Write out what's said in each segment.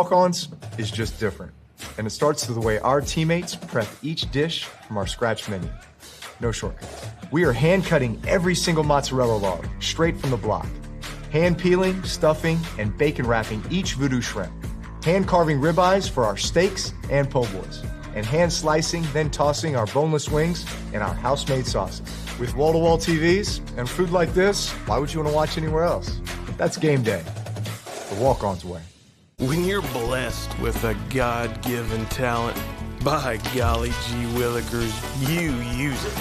Walk-Ons is just different. And it starts with the way our teammates prep each dish from our scratch menu. No shortcuts. We are hand-cutting every single mozzarella log straight from the block. Hand-peeling, stuffing, and bacon wrapping each voodoo shrimp. Hand-carving ribeyes for our steaks and po' boys. And hand-slicing, then tossing our boneless wings in our house-made sauces. With wall-to-wall TVs and food like this, why would you want to watch anywhere else? That's game day. The Walk-On's way. When you're blessed with a God-given talent, by golly gee willikers, you use it.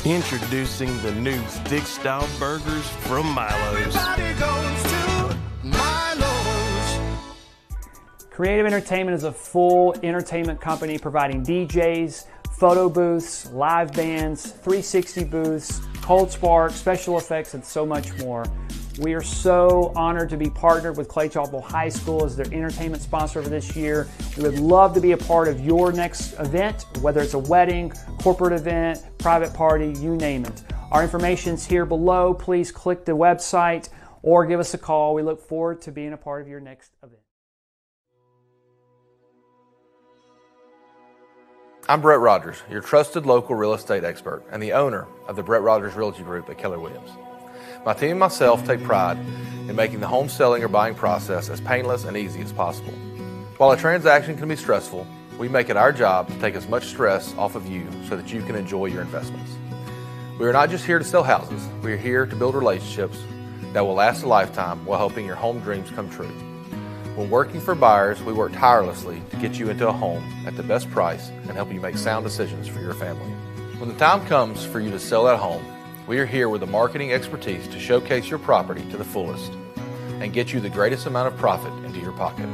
Introducing the new thick-style burgers from Milo's. Everybody goes to Milo's. Creative Entertainment is a full entertainment company providing DJs, photo booths, live bands, 360 booths, cold spark, special effects, and so much more. We are so honored to be partnered with Clay Chalkville High School as their entertainment sponsor for this year. We would love to be a part of your next event, whether it's a wedding, corporate event, private party, you name it. Our information's here below. Please click the website or give us a call. We look forward to being a part of your next event. I'm Brett Rogers, your trusted local real estate expert and the owner of the Brett Rogers Realty Group at Keller Williams. My team and myself take pride in making the home selling or buying process as painless and easy as possible. While a transaction can be stressful, we make it our job to take as much stress off of you so that you can enjoy your investments. We are not just here to sell houses, we are here to build relationships that will last a lifetime while helping your home dreams come true. When working for buyers, we work tirelessly to get you into a home at the best price and help you make sound decisions for your family. When the time comes for you to sell that home, we are here with the marketing expertise to showcase your property to the fullest and get you the greatest amount of profit into your pocket.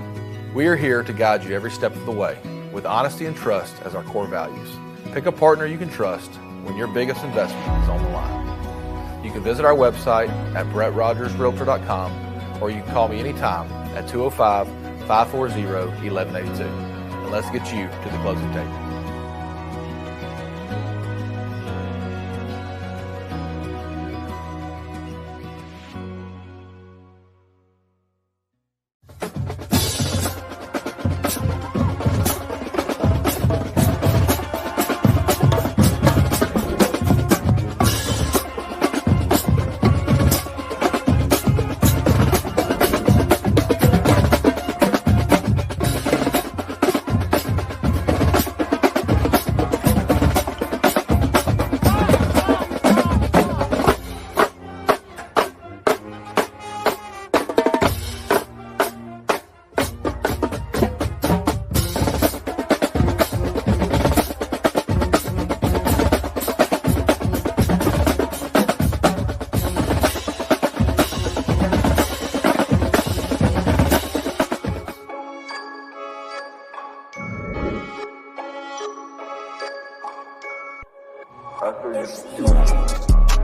We are here to guide you every step of the way with honesty and trust as our core values. Pick a partner you can trust when your biggest investment is on the line. You can visit our website at BrettRogersRealtor.com or you can call me anytime at 205-540-1182. And let's get you to the closing table.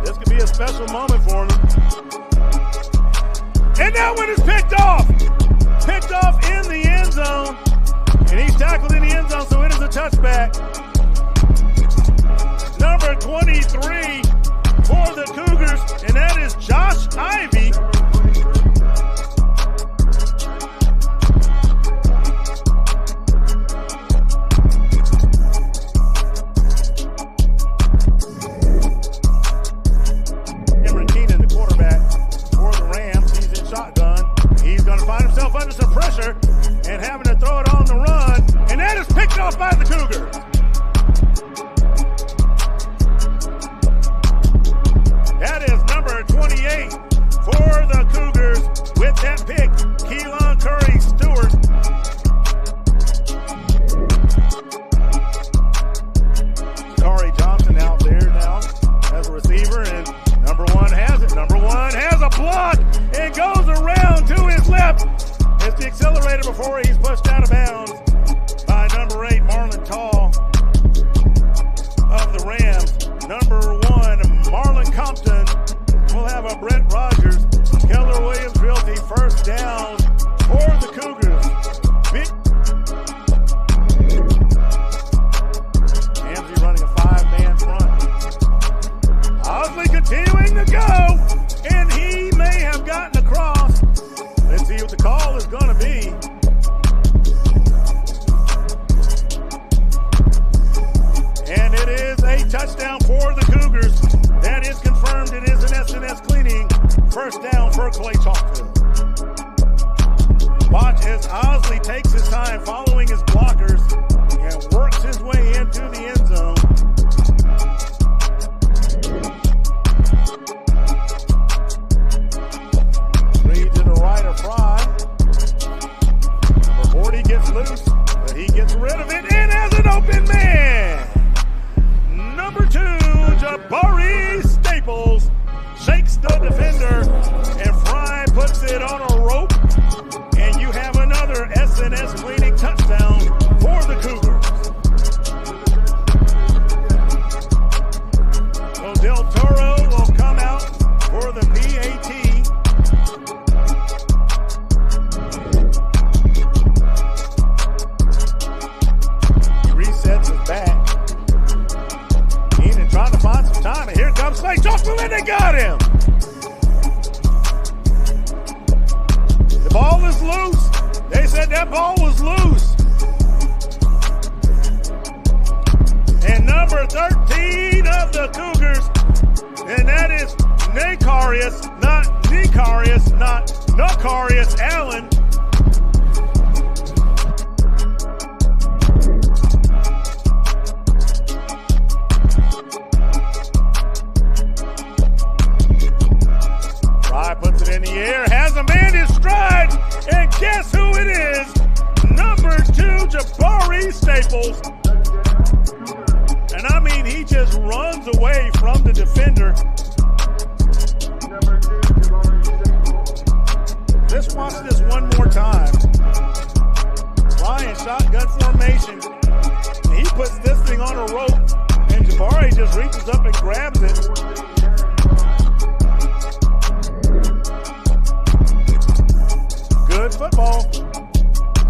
This could be a special moment for him. And that one is picked off. Picked off in the end zone. And he's tackled in the end zone, so it is a touchback. Number 23 for the Cougars, and that is Josh Ivy. Under some pressure and having to throw it on the run, and that is picked off by the Cougars. That is number 28 for touchdown for the Cougars. That is confirmed. It is an S&S Cleaning first down for Clay Chalkville. Watch as Osley takes his time following his blockers and works his way into the end zone. Three to the right of Fry. Number 40 gets loose, but he gets rid of it and has an open man. Number 2, Jabari Staples shakes the defender, and Fry puts it on a rope, and you have another S&S Cleaning touchdown for the Cougars. So Del Toro will come out for the PAT. He resets his back. Keenan trying to find some time, and here comes Clay Chalkville, and they got him. The ball is loose. They said that ball was loose. And number 13 of the Cougars, and that is Necarius Allen. Fry puts it in the air, has a man in stride, and guess who it is? Number 2, Jabari Staples. And I mean, he just runs away from the defender. Let's watch this one more time. Ryan shotgun formation. And he puts this thing on a rope, and Jabari just reaches up and grabs it. Good football.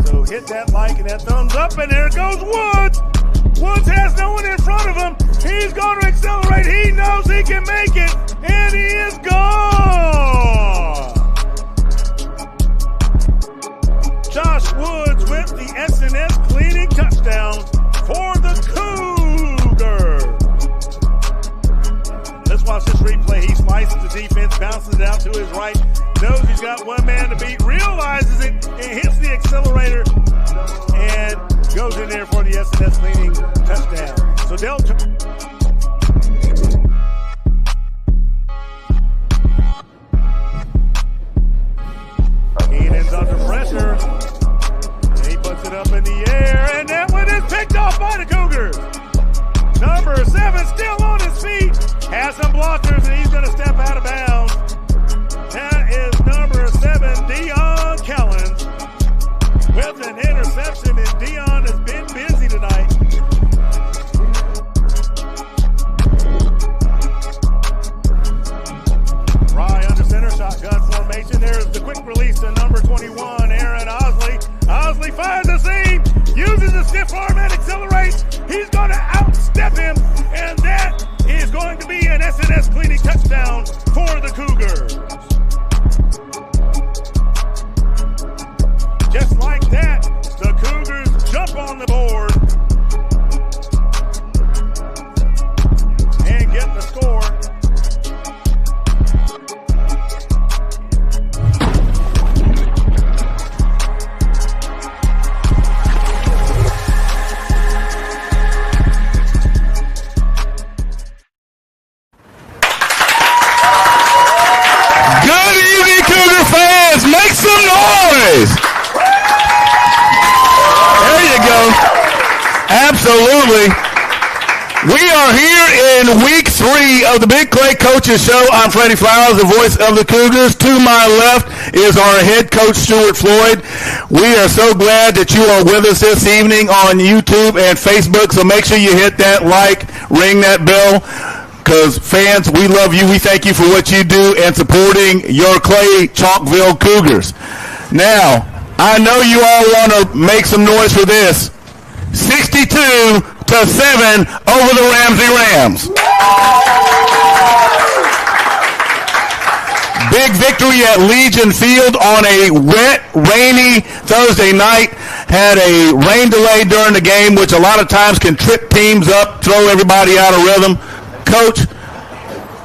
So hit that like and that thumbs up, and there goes Woods. Woods has no one in front of him. He's going to accelerate. He knows he can make it, and he is gone. Josh Woods with the S&S Cleaning touchdown for the Cougars. Let's watch this replay. He slices the defense, bounces it out to his right, knows he's got one man to beat, realizes it, and hits the accelerator, and goes in there for the S&S Cleaning touchdown. So Delta. Keenan's under pressure, and he puts it up in the air, and that one is picked off by the Cougars. Number 7 still on his feet, has some blockers, and he's going to step out of bounds. That is number 7, Dion Kellens, with an interception, and Dion has been busy tonight. Rye under center, shotgun formation. There's the quick release to number 21, Aaron Osley. Osley finds the seam, uses the stiff arm and accelerates. He's going to outstep him, and that is going to be an S&S Cleaning touchdown for the Cougars. Just like that, the Cougars jump on the board and get the score. Good evening, Cougar fans. Make some noise. There you go. Absolutely. We are here in week 3 of the Big Clay Coaches Show. I'm Freddie Flowers, the voice of the Cougars. To my left is our head coach, Stuart Floyd. We are so glad that you are with us this evening on YouTube and Facebook, so make sure you hit that like, ring that bell, because fans, we love you. We thank you for what you do and supporting your Clay Chalkville Cougars. Now, I know you all want to make some noise for this. 62-7 over the Ramsey Rams. big victory at Legion Field on a wet, rainy Thursday night. Had a rain delay during the game, which a lot of times can trip teams up, throw everybody out of rhythm. Coach,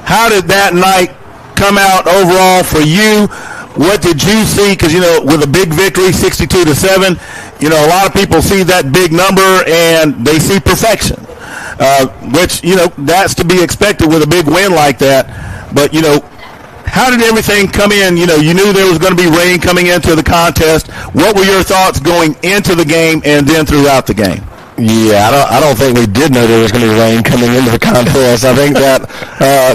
how did that night come out overall for you? What did you see? Because, with a big victory, 62-7, a lot of people see that big number and they see perfection, which, that's to be expected with a big win like that. But, how did everything come in? You knew there was going to be rain coming into the contest. What were your thoughts going into the game and then throughout the game? Yeah, I don't think we did know there was going to be rain coming into the contest. I think that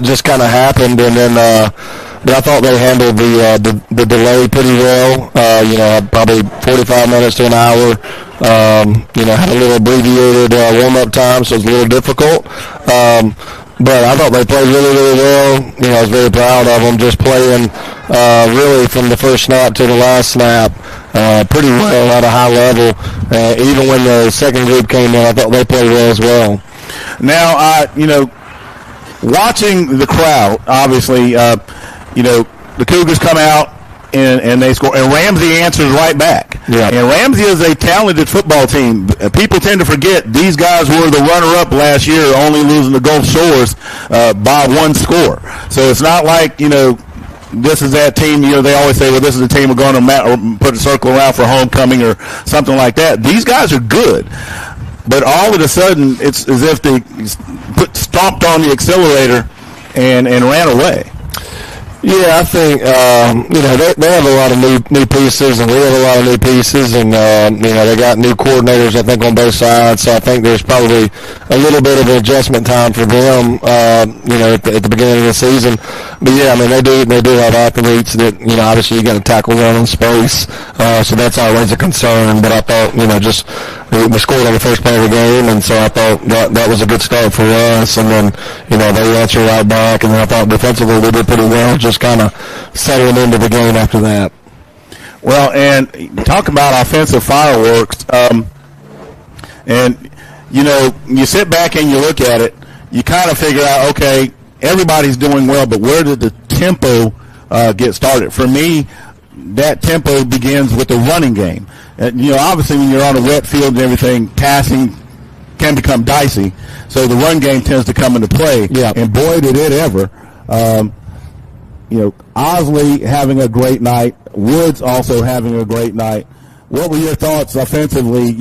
just kind of happened, and then I thought they handled the delay pretty well. Probably 45 minutes to an hour. Had a little abbreviated warm-up time, so it was a little difficult. But I thought they played really, really well. I was very proud of them, just playing really from the first snap to the last snap pretty well at a high level. Even when the second group came in, I thought they played well as well. Now, watching the crowd, obviously, the Cougars come out and they score, and Ramsey answers right back. Yeah. And Ramsey is a talented football team. People tend to forget these guys were the runner-up last year, only losing to Gulf Shores by one score. So it's not like, this is that team, they always say, well, this is the team we're going to put a circle around for homecoming or something like that. These guys are good. But all of a sudden, it's as if they stomped on the accelerator and ran away. Yeah, I think they have a lot of new pieces, and we have a lot of new pieces, and they got new coordinators, I think, on both sides. So I think there's probably a little bit of an adjustment time for them, at the beginning of the season. But yeah, I mean they do have athletes that obviously you got to tackle them in space, so that's always a concern. But I thought just we scored on the first play of the game, and so I thought that was a good start for us. And then they answered right back, and then I thought defensively we did pretty well, just kind of settling into the game after that. Well, and talk about offensive fireworks, and you sit back and you look at it, you kind of figure out, okay, everybody's doing well, but where did the tempo get started? For me, that tempo begins with the running game. Obviously when you're on a wet field and everything, passing can become dicey, so the run game tends to come into play. Yeah. And boy, did it ever. Osley having a great night, Woods also having a great night. What were your thoughts offensively,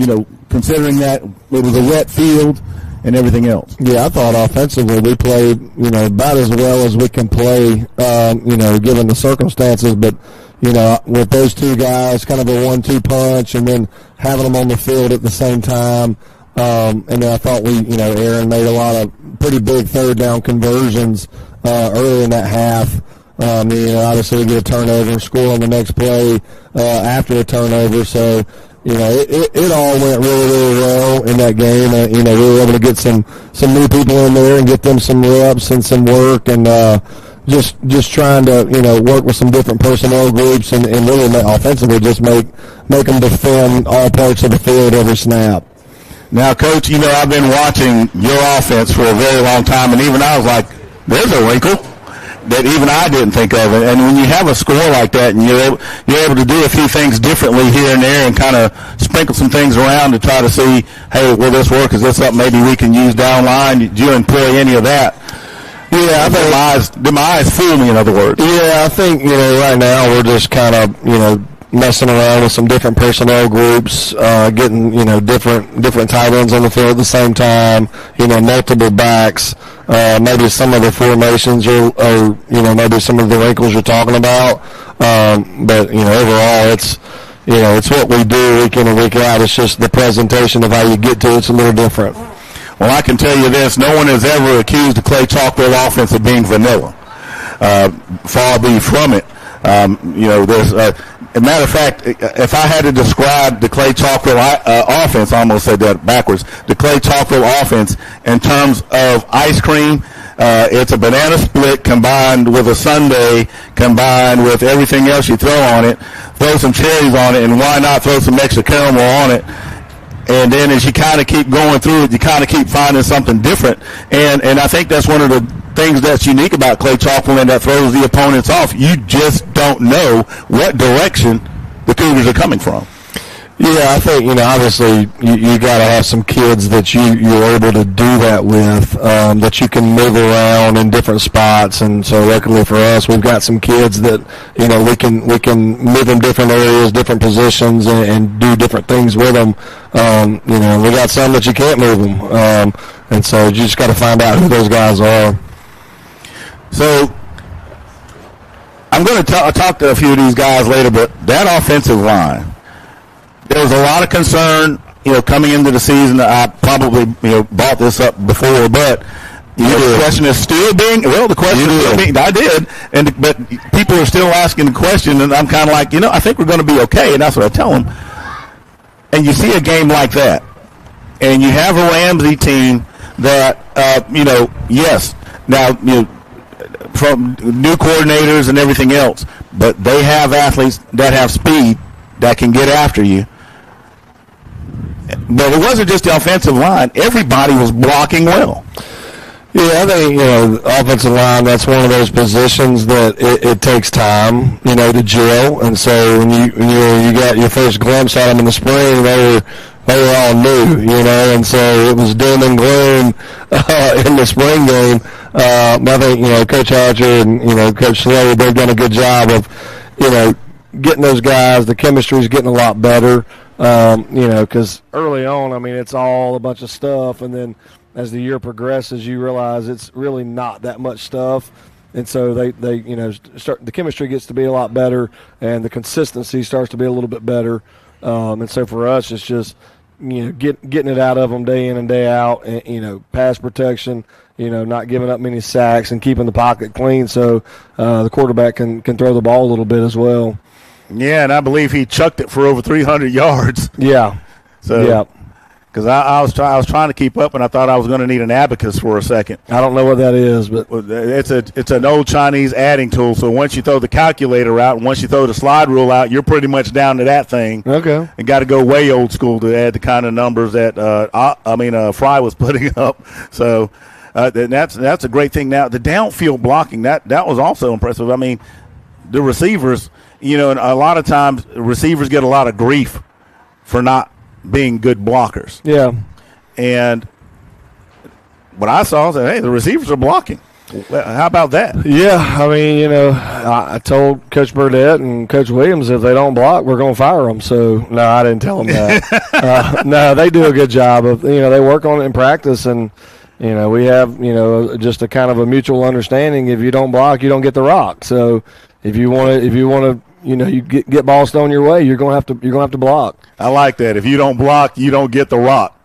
considering that it was a wet field and everything else? Yeah, I thought offensively we played, about as well as we can play, given the circumstances. But, with those two guys, kind of a 1-2 punch, and then having them on the field at the same time. And then I thought Aaron made a lot of pretty big third down conversions early in that half. Obviously we get a turnover and score on the next play after a turnover. So, it all went really, really well in that game. We were able to get some new people in there and get them some reps and some work, and just trying to, work with some different personnel groups and really offensively just make them defend all parts of the field every snap. Now, Coach, I've been watching your offense for a very long time, and even I was like, there's a wrinkle that even I didn't think of. And when you have a score like that and you're able to do a few things differently here and there and kind of sprinkle some things around to try to see, hey, will this work? Is this something maybe we can use down line? Did you employ any of that? Yeah, I think did my eyes fool me, in other words? Yeah, I think, right now we're just kind of, messing around with some different personnel groups, getting, different tight ends on the field at the same time, multiple backs, maybe some of the formations or maybe some of the wrinkles you're talking about. But, overall it's what we do week in and week out. It's just the presentation of how you get to it's a little different. Well, I can tell you this, no one has ever accused the Clay Chalkwell offense of being vanilla. Far be from it. There's as a matter of fact, if I had to describe the Clay Chalkwell offense, I almost said that backwards, the Clay Chalkwell offense in terms of ice cream, it's a banana split combined with a sundae, combined with everything else you throw on it, throw some cherries on it, and why not throw some extra caramel on it? And then as you kind of keep going through it, you kind of keep finding something different. And I think that's one of the things that's unique about Clay Chalkville and that throws the opponents off. You just don't know what direction the Cougars are coming from. Yeah, I think, obviously you got to have some kids that you're able to do that with, that you can move around in different spots. And so luckily for us, we've got some kids that, we can move in different areas, different positions, and do different things with them. We got some that you can't move them. And so you just got to find out who those guys are. So I'm going to talk to a few of these guys later, but that offensive line, there was a lot of concern, coming into the season. I probably, brought this up before, but the question is still being. Well, the question is still being. I did, but people are still asking the question, and I'm kind of like, I think we're going to be okay, and that's what I tell them. And you see a game like that, and you have a Ramsey team that, yes, now from new coordinators and everything else, but they have athletes that have speed that can get after you. But it wasn't just the offensive line. Everybody was blocking well. Yeah, I think, the offensive line, that's one of those positions that it takes time, to gel. And so when you got your first glimpse at them in the spring, they were all new, and so it was doom and gloom in the spring game. I think, Coach Archer and, Coach Slade, they've done a good job of, getting those guys. The chemistry's getting a lot better. Because early on, it's all a bunch of stuff, and then as the year progresses, you realize it's really not that much stuff, and so they the chemistry gets to be a lot better, and the consistency starts to be a little bit better, and so for us, it's just getting it out of them day in and day out, and pass protection, not giving up many sacks and keeping the pocket clean, so the quarterback can throw the ball a little bit as well. Yeah, and I believe he chucked it for over 300 yards. Yeah. So, yeah. Because I was trying to keep up, and I thought I was going to need an abacus for a second. I don't know what that is, but it's an old Chinese adding tool. So once you throw the calculator out, and once you throw the slide rule out, you're pretty much down to that thing. Okay. And got to go way old school to add the kind of numbers that Fry was putting up. So that's a great thing. Now the downfield blocking that was also impressive. The receivers. And a lot of times receivers get a lot of grief for not being good blockers. Yeah. And what I saw was that, hey, the receivers are blocking. How about that? Yeah. I told Coach Burdett and Coach Williams if they don't block, we're going to fire them. So, no, I didn't tell them that. No, they do a good job of, they work on it in practice, and, we have, just a kind of a mutual understanding. If you don't block, you don't get the rock. So, if you want to, you get balls thrown your way, you're going to have to block. I like that. If you don't block, you don't get the rock.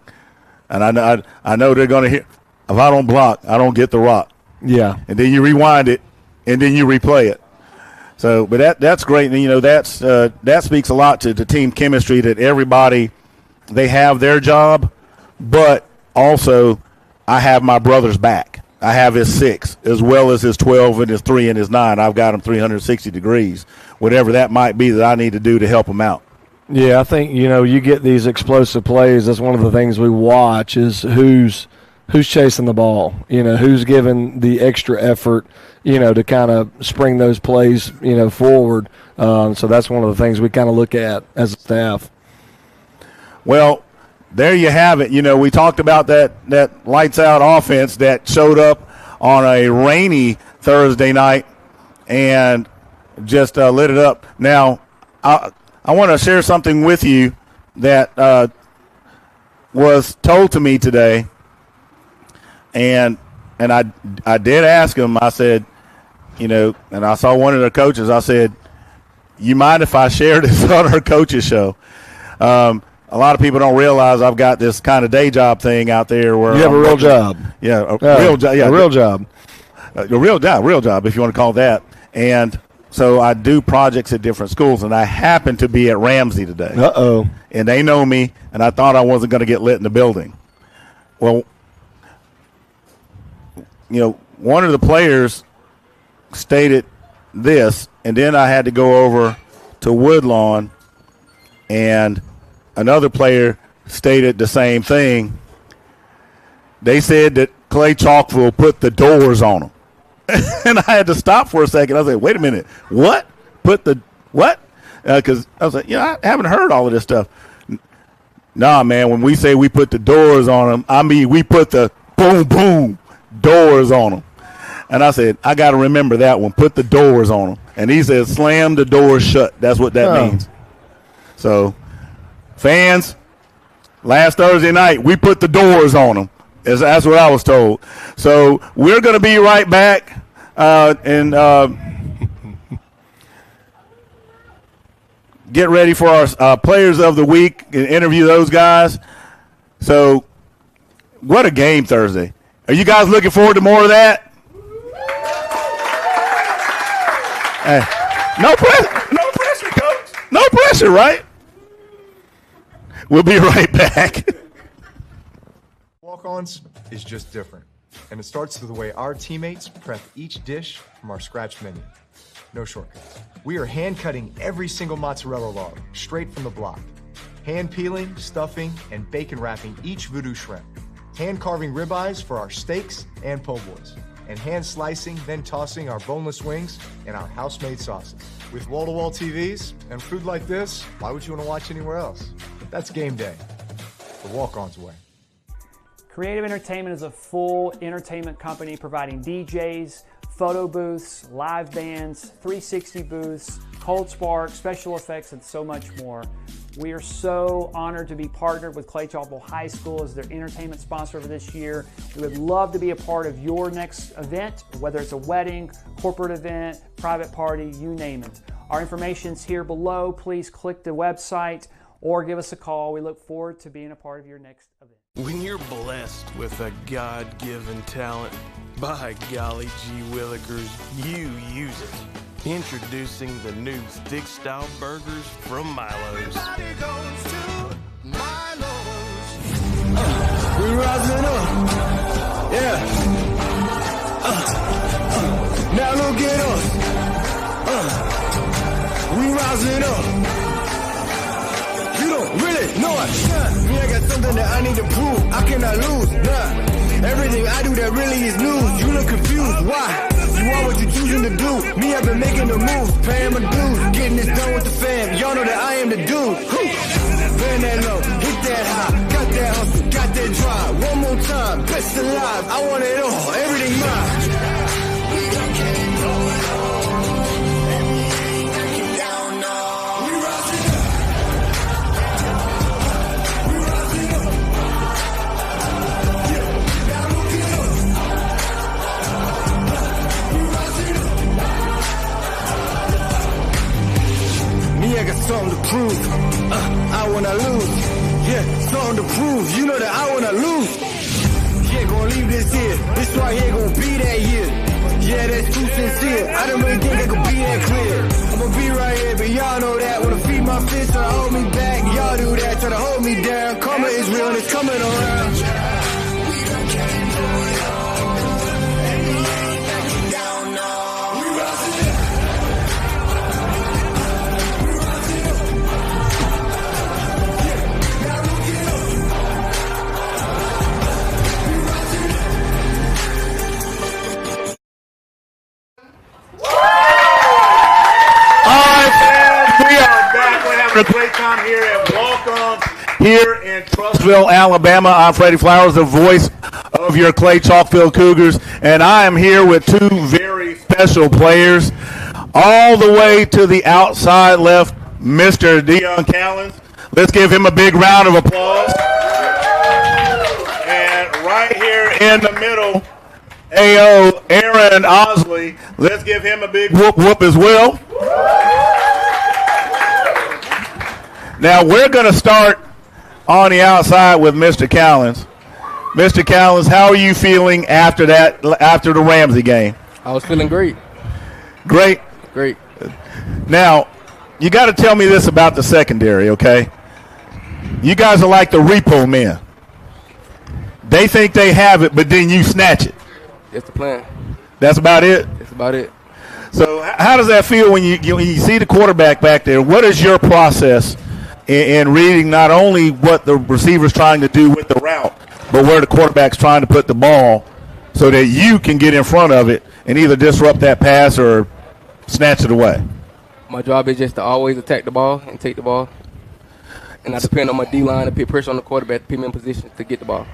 And I know they're going to hear, if I don't block, I don't get the rock. Yeah. And then you rewind it, and then you replay it. So, but that's great. And, that speaks a lot to the team chemistry, that everybody, they have their job, but also I have my brother's back. I have his 6 as well as his 12 and his 3 and his 9. I've got him 360 degrees, whatever that might be that I need to do to help him out. Yeah, I think, you get these explosive plays. That's one of the things we watch is who's chasing the ball, who's giving the extra effort, to kind of spring those plays, forward. So that's one of the things we kind of look at as a staff. Well, there you have it. We talked about that lights-out offense that showed up on a rainy Thursday night and just lit it up. Now, I want to share something with you that was told to me today, and I did ask him. I said, and I saw one of the coaches. I said, you mind if I share this on our coaches show? A lot of people don't realize I've got this kind of day job thing out there where you have a real job. Yeah, real job. Yeah, a real job. A real job, if you want to call it that. And so I do projects at different schools, and I happen to be at Ramsey today. Uh-oh. And they know me, and I thought I wasn't going to get lit in the building. Well, one of the players stated this, and then I had to go over to Woodlawn, and another player stated the same thing. They said that Clay Chalkville put the doors on them. And I had to stop for a second. I was like, wait a minute, what? Put the what? Because I was like, I haven't heard all of this stuff. Nah, man, when we say we put the doors on them, I mean we put the boom, boom doors on them. And I said, I got to remember that one. Put the doors on them. And he said, slam the doors shut. That's what that means. So, fans, last Thursday night, we put the doors on them. That's what I was told. So, we're going to be right back and get ready for our Players of the Week and interview those guys. So, what a game Thursday. Are you guys looking forward to more of that? Hey, no pressure, Coach. No pressure, right? We'll be right back. Walk-ons is just different, and it starts with the way our teammates prep each dish from our scratch menu. No shortcuts. We are hand-cutting every single mozzarella log straight from the block, hand-peeling, stuffing, and bacon wrapping each voodoo shrimp, hand-carving ribeyes for our steaks and po' boys, and hand slicing, then tossing our boneless wings in our house-made sauces. With wall-to-wall TVs and food like this, why would you want to watch anywhere else? That's game day, the walk-ons way. Creative Entertainment is a full entertainment company providing DJs, photo booths, live bands, 360 booths, cold spark, special effects, and so much more. We are so honored to be partnered with Clay Chalkville High School as their entertainment sponsor for this year. We would love to be a part of your next event, whether it's a wedding, corporate event, private party, you name it. Our information's here below. Please click the website or give us a call. We look forward to being a part of your next event. When you're blessed with a God-given talent, by golly gee willikers, you use it. Introducing the new thick-style burgers from Milo's. Everybody goes to Milo's. We rising up, yeah. Now look at us. We rising up. You don't really know it. Me, I got something that I need to prove. I cannot lose. Nah. Everything I do that really is news. You look confused. Why? You are what you're choosing to do. Me, I've been making the moves, paying my dues, getting this done with the fam. Y'all know that I am the dude. Bend that low, hit that high, got that hustle, got that drive. One more time, best alive. I want it all, everything mine. I got something to prove. I wanna lose. Yeah, something to prove. You know that I wanna lose. Yeah, gonna leave this here. This right here gonna be that year. Yeah, that's too sincere. I don't really think I could be that clear. I'ma be right here, but y'all know that. Wanna feed my fist, try to hold me back. Y'all do that, try to hold me down. Karma is real and it's coming around. A great time here at Walk-Ons here in Trussville, Alabama. I'm Freddie Flowers, the voice of your Clay Chalkville Cougars, and I am here with two very special players. All the way to the outside left, Mr. Dion Callens. Let's give him a big round of applause. And right here in the middle, AO Aaron Osley. Let's give him a big whoop whoop as well. Now, we're going to start on the outside with Mr. Callens. Mr. Callens, how are you feeling after the Ramsey game? I was feeling great. Great? Great. Now, you got to tell me this about the secondary, okay? You guys are like the repo men. They think they have it, but then you snatch it. That's the plan. That's about it? That's about it. So how does that feel when you see the quarterback back there? What is your process in reading not only what the receiver's trying to do with the route, but where the quarterback's trying to put the ball so that you can get in front of it and either disrupt that pass or snatch it away? My job is just to always attack the ball and take the ball. And I depend on my D-line to put pressure on the quarterback to put me in position to get the ball.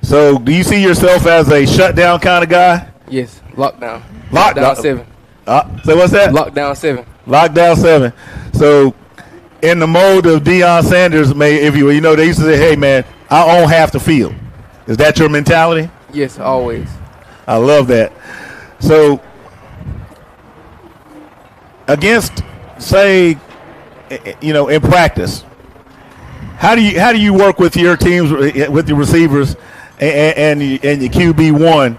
So do you see yourself as a shutdown kind of guy? Yes, lockdown. Lockdown 7. So what's that? Lockdown 7. Lockdown 7. So in the mode of Deion Sanders, they used to say, hey, man, I own half the field. Is that your mentality? Yes, always. I love that. So against, say, in practice, how do you work with your teams, with your receivers and your QB1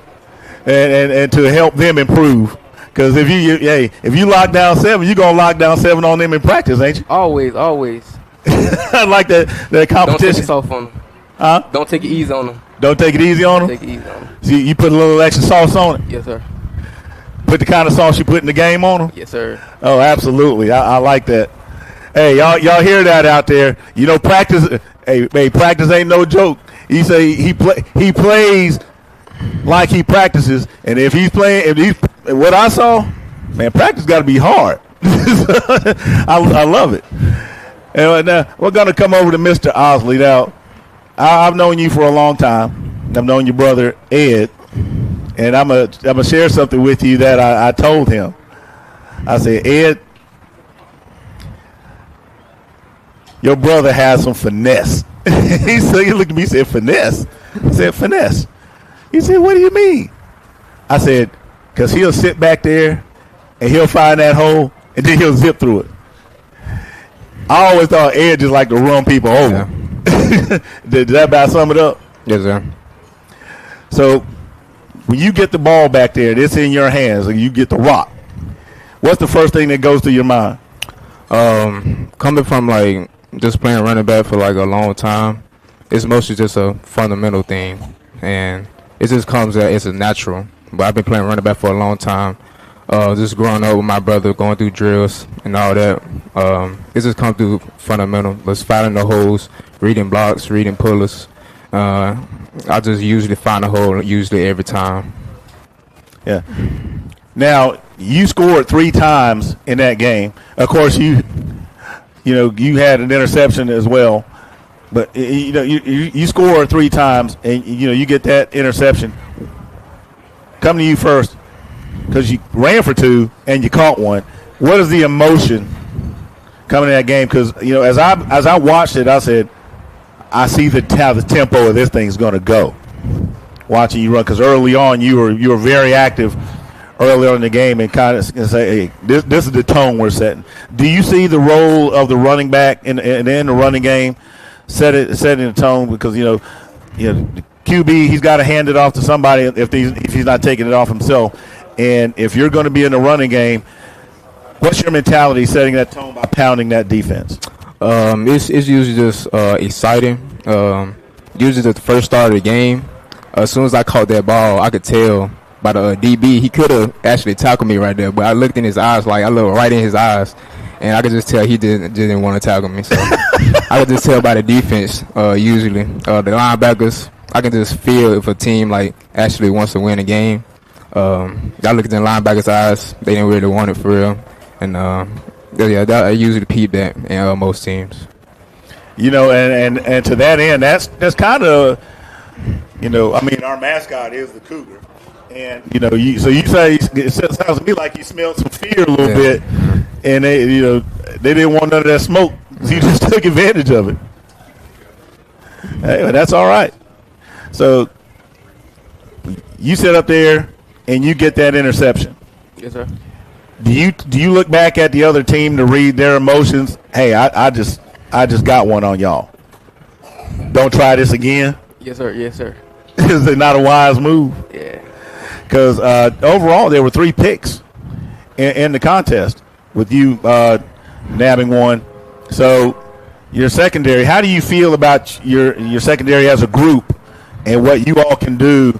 and to help them improve? Because if you lock down 7, you're gonna lock down 7 on them in practice, ain't you? Always. I like that competition. Don't take it soft on them. Huh? Don't take it easy on them. Don't take it easy on them? Take it easy on them. So you put a little extra sauce on it? Yes, sir. Put the kind of sauce you put in the game on them? Yes, sir. Oh, absolutely. I like that. Hey, y'all hear that out there? Practice. Hey, practice ain't no joke. He say he plays like he practices, and if what I saw, man, practice got to be hard. I love it. And now we're gonna come over to Mr. Osley. Now, I've known you for a long time. I've known your brother Ed, and I'm gonna share something with you that I told him. I said, Ed, your brother has some finesse. He looked at me and said, finesse? I said, finesse. He said, what do you mean? I said, because he'll sit back there and he'll find that hole and then he'll zip through it. I always thought Ed just like to run people over. Yeah. Did that about sum it up? Yes, sir. So when you get the ball back there, it's in your hands, and you get the rock, what's the first thing that goes through your mind? Coming from just playing running back for a long time, it's mostly just a fundamental thing, and it just comes that it's a natural. But I've been playing running back for a long time. Just growing up with my brother, going through drills and all that. It just comes through fundamental. Just finding the holes, reading blocks, reading pullers. I just usually find a hole, usually every time. Yeah. Now, you scored 3 times in that game. Of course, you had an interception as well. But, you scored 3 times, and, you get that interception. Come to you first, because you ran for 2 and you caught 1. What is the emotion coming in that game? Because, as I watched it, I said, I see how the tempo of this thing is going to go. Watching you run, because early on you were very active early on in the game and kind of say, hey, this is the tone we're setting. Do you see the role of the running back in the running game setting the tone? Because the QB, he's got to hand it off to somebody if he's not taking it off himself. And if you're going to be in the running game, what's your mentality setting that tone by pounding that defense? It's usually just exciting. Usually the first start of the game, as soon as I caught that ball, I could tell by the DB, he could have actually tackled me right there, but I looked in his eyes, I looked right in his eyes, and I could just tell he didn't want to tackle me. So I could just tell by the defense, usually. The linebackers, I can just feel if a team actually wants to win a game. I looked in the linebackers' eyes, they didn't really want it for real. And I usually peep that in most teams. And to that end, that's kind of, our mascot is the Cougar. And, so you say, it sounds to me like you smelled some fear a little bit, and they didn't want none of that smoke. So you just took advantage of it. Hey, that's all right. So you sit up there and you get that interception. Yes, sir. Do you look back at the other team to read their emotions? Hey, I just got one on y'all. Don't try this again. Yes, sir. Yes, sir. Is it not a wise move? Yeah. Because overall, there were 3 picks in the contest with you nabbing 1. So your secondary, how do you feel about your secondary as a group and what you all can do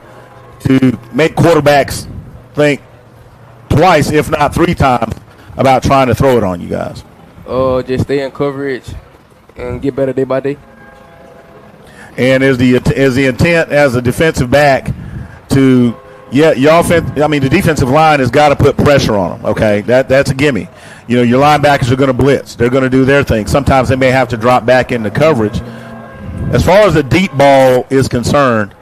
to make quarterbacks think twice, if not 3 times, about trying to throw it on you guys? Just stay in coverage and get better day by day. And is the intent as a defensive back to your offense. I mean, the defensive line has got to put pressure on them. Okay, that's a gimme. You know, your linebackers are going to blitz. They're going to do their thing. Sometimes they may have to drop back into coverage. As far as the deep ball is concerned,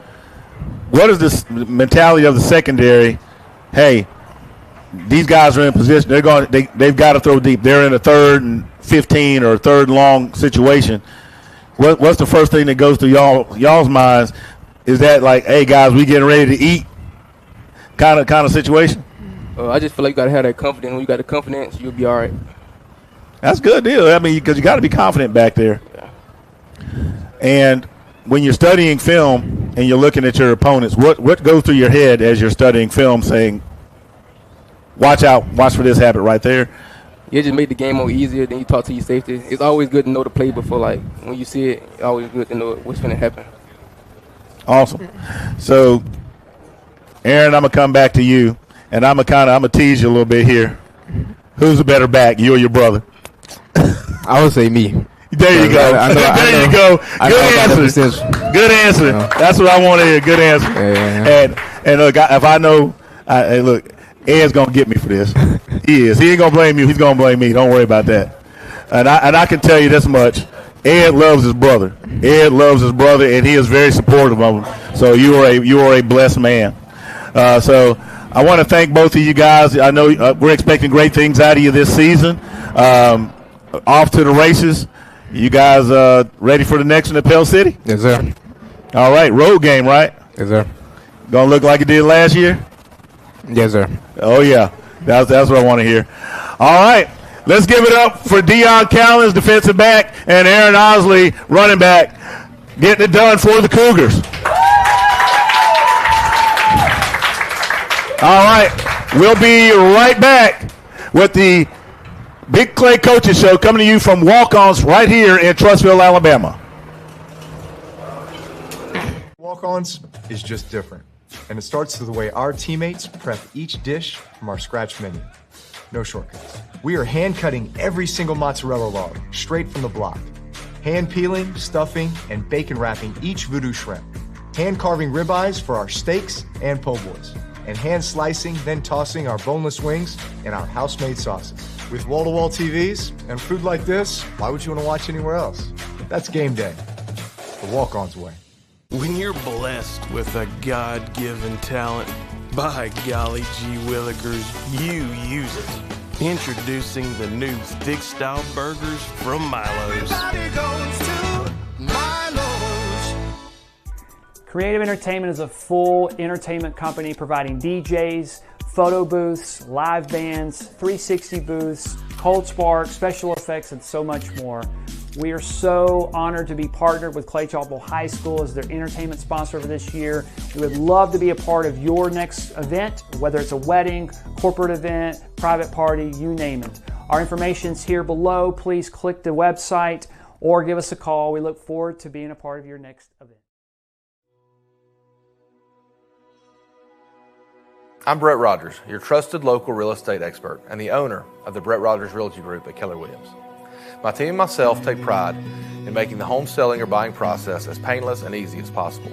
what is this mentality of the secondary? Hey, these guys are in position. They've got to throw deep. They're in a 3rd and 15 or a 3rd and long situation. What's the first thing that goes through y'all's minds? Is that like, hey guys, we getting ready to eat kind of situation? I just feel like you got to have that confidence. When you got the confidence, you'll be all right. That's a good deal. I mean, because you got to be confident back there. Yeah. And when you're studying film and you're looking at your opponents, what goes through your head as you're studying film saying, watch out, watch for this happen right there? You just make the game more easier. Then you talk to your safety. It's always good to know the play before, like, when you see it, it's always good to know what's going to happen. Awesome. So, Aaron, I'm going to come back to you, and I'm going to tease you a little bit here. Who's a better back, you or your brother? I would say me. There you go. There you go. Good answer. Good answer. That's what I want to hear. Good answer. Yeah. And look, if I know, look, Ed's going to get me for this. He is. He ain't going to blame you. He's going to blame me. Don't worry about that. And I can tell you this much. Ed loves his brother. Ed loves his brother, and he is very supportive of him. So you are a blessed man. So I want to thank both of you guys. I know we're expecting great things out of you this season. Off to the races. You guys ready for the next one at Pell City? Yes, sir. All right, road game, right? Yes, sir. Gonna look like it did last year? Yes, sir. Oh, yeah. That's what I want to hear. All right, let's give it up for Deion Callens, defensive back, and Aaron Osley, running back, getting it done for the Cougars. All right, we'll be right back with the Big Clay Coaches Show coming to you from Walk-Ons right here in Trussville, Alabama. Walk-Ons is just different, and it starts with the way our teammates prep each dish from our scratch menu. No shortcuts. We are hand-cutting every single mozzarella log straight from the block, hand-peeling, stuffing, and bacon wrapping each voodoo shrimp, hand-carving ribeyes for our steaks and po' boys, and hand-slicing, then tossing our boneless wings in our house-made sauces. With wall-to-wall TVs and food like this, why would you want to watch anywhere else? That's game day, the Walk-Ons way. When you're blessed with a God-given talent, by golly gee willikers, you use it. Introducing the new thick-style burgers from Milo's. Everybody goes to Milo's. Creative Entertainment is a full entertainment company providing DJs, photo booths, live bands, 360 booths, cold spark, special effects, and so much more. We are so honored to be partnered with Clay Chalkville High School as their entertainment sponsor for this year. We would love to be a part of your next event, whether it's a wedding, corporate event, private party, you name it. Our information's here below. Please click the website or give us a call. We look forward to being a part of your next event. I'm Brett Rogers, your trusted local real estate expert and the owner of the Brett Rogers Realty Group at Keller Williams. My team and myself take pride in making the home selling or buying process as painless and easy as possible.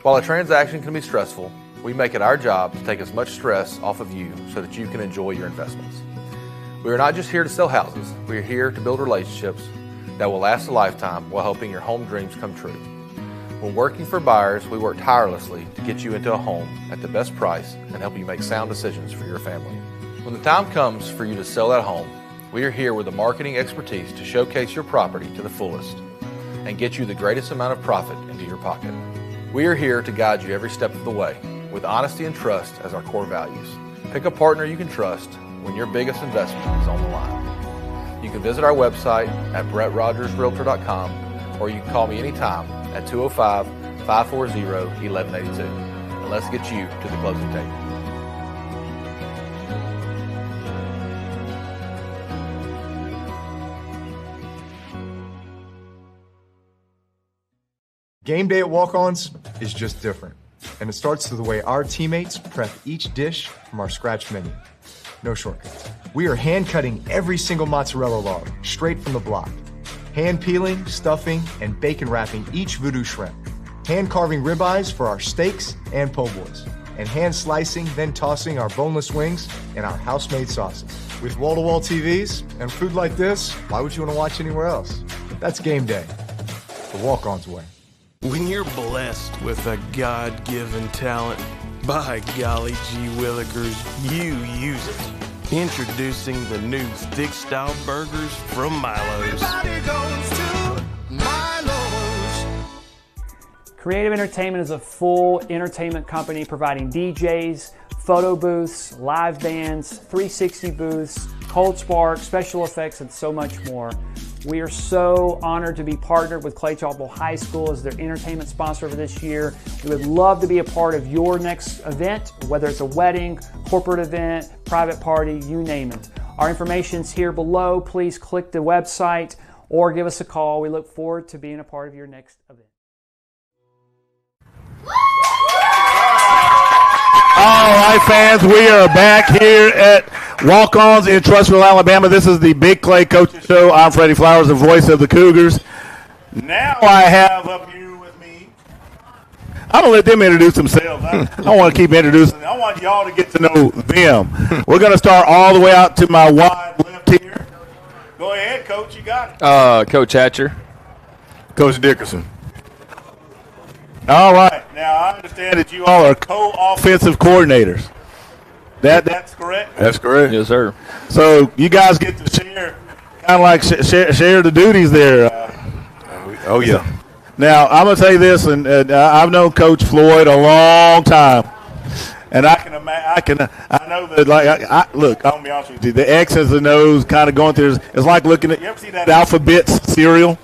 While a transaction can be stressful, we make it our job to take as much stress off of you so that you can enjoy your investments. We are not just here to sell houses, we are here to build relationships that will last a lifetime while helping your home dreams come true. When working for buyers, we work tirelessly to get you into a home at the best price and help you make sound decisions for your family. When the time comes for you to sell that home, we are here with the marketing expertise to showcase your property to the fullest and get you the greatest amount of profit into your pocket. We are here to guide you every step of the way with honesty and trust as our core values. Pick a partner you can trust when your biggest investment is on the line. You can visit our website at BrettRogersRealtor.com or you can call me anytime at 205-540-1182. And let's get you to the closing table. Game day at Walk-Ons is just different, and it starts with the way our teammates prep each dish from our scratch menu. No shortcuts. We are hand-cutting every single mozzarella log straight from the block, hand-peeling, stuffing, and bacon wrapping each voodoo shrimp, hand-carving ribeyes for our steaks and po' boys, and hand slicing, then tossing our boneless wings in our house-made sauces. With wall-to-wall TVs and food like this, why would you want to watch anywhere else? That's game day, the walk-on's way. When you're blessed with a God-given talent, by golly gee willikers, you use it. Introducing the new thick style burgers from Milo's. Everybody goes to Milo's. Creative Entertainment is a full entertainment company providing DJs, photo booths, live bands, 360 booths, cold spark, special effects, and so much more. We are so honored to be partnered with Clay Chalkville High School as their entertainment sponsor for this year. We would love to be a part of your next event, whether it's a wedding, corporate event, private party, you name it. Our information's here below. Please click the website or give us a call. We look forward to being a part of your next event. All right, fans, we are back here at Walk-Ons in Trussville, Alabama. This is the Big Clay Coaches Show. I'm Freddie Flowers, the voice of the Cougars. Now I have up here with me, I'm going to let them introduce themselves. I don't want to keep introducing them. I want y'all to get to know them. We're going to start all the way out to my wide left here. Go ahead, Coach. You got it. Coach Hatcher. Coach Dickerson. All right. Now, I understand that you all are co-offensive coordinators. That's correct? That's correct. Yes, sir. So you guys get to share, kind of like share the duties there. Oh, yeah. Now, I'm going to tell you this, and I've known Coach Floyd a long time. And I can imagine, I know that, like, look, I'm going to be honest with you, the X's and O's kind of going through, it's like looking at, you ever see that alphabet cereal?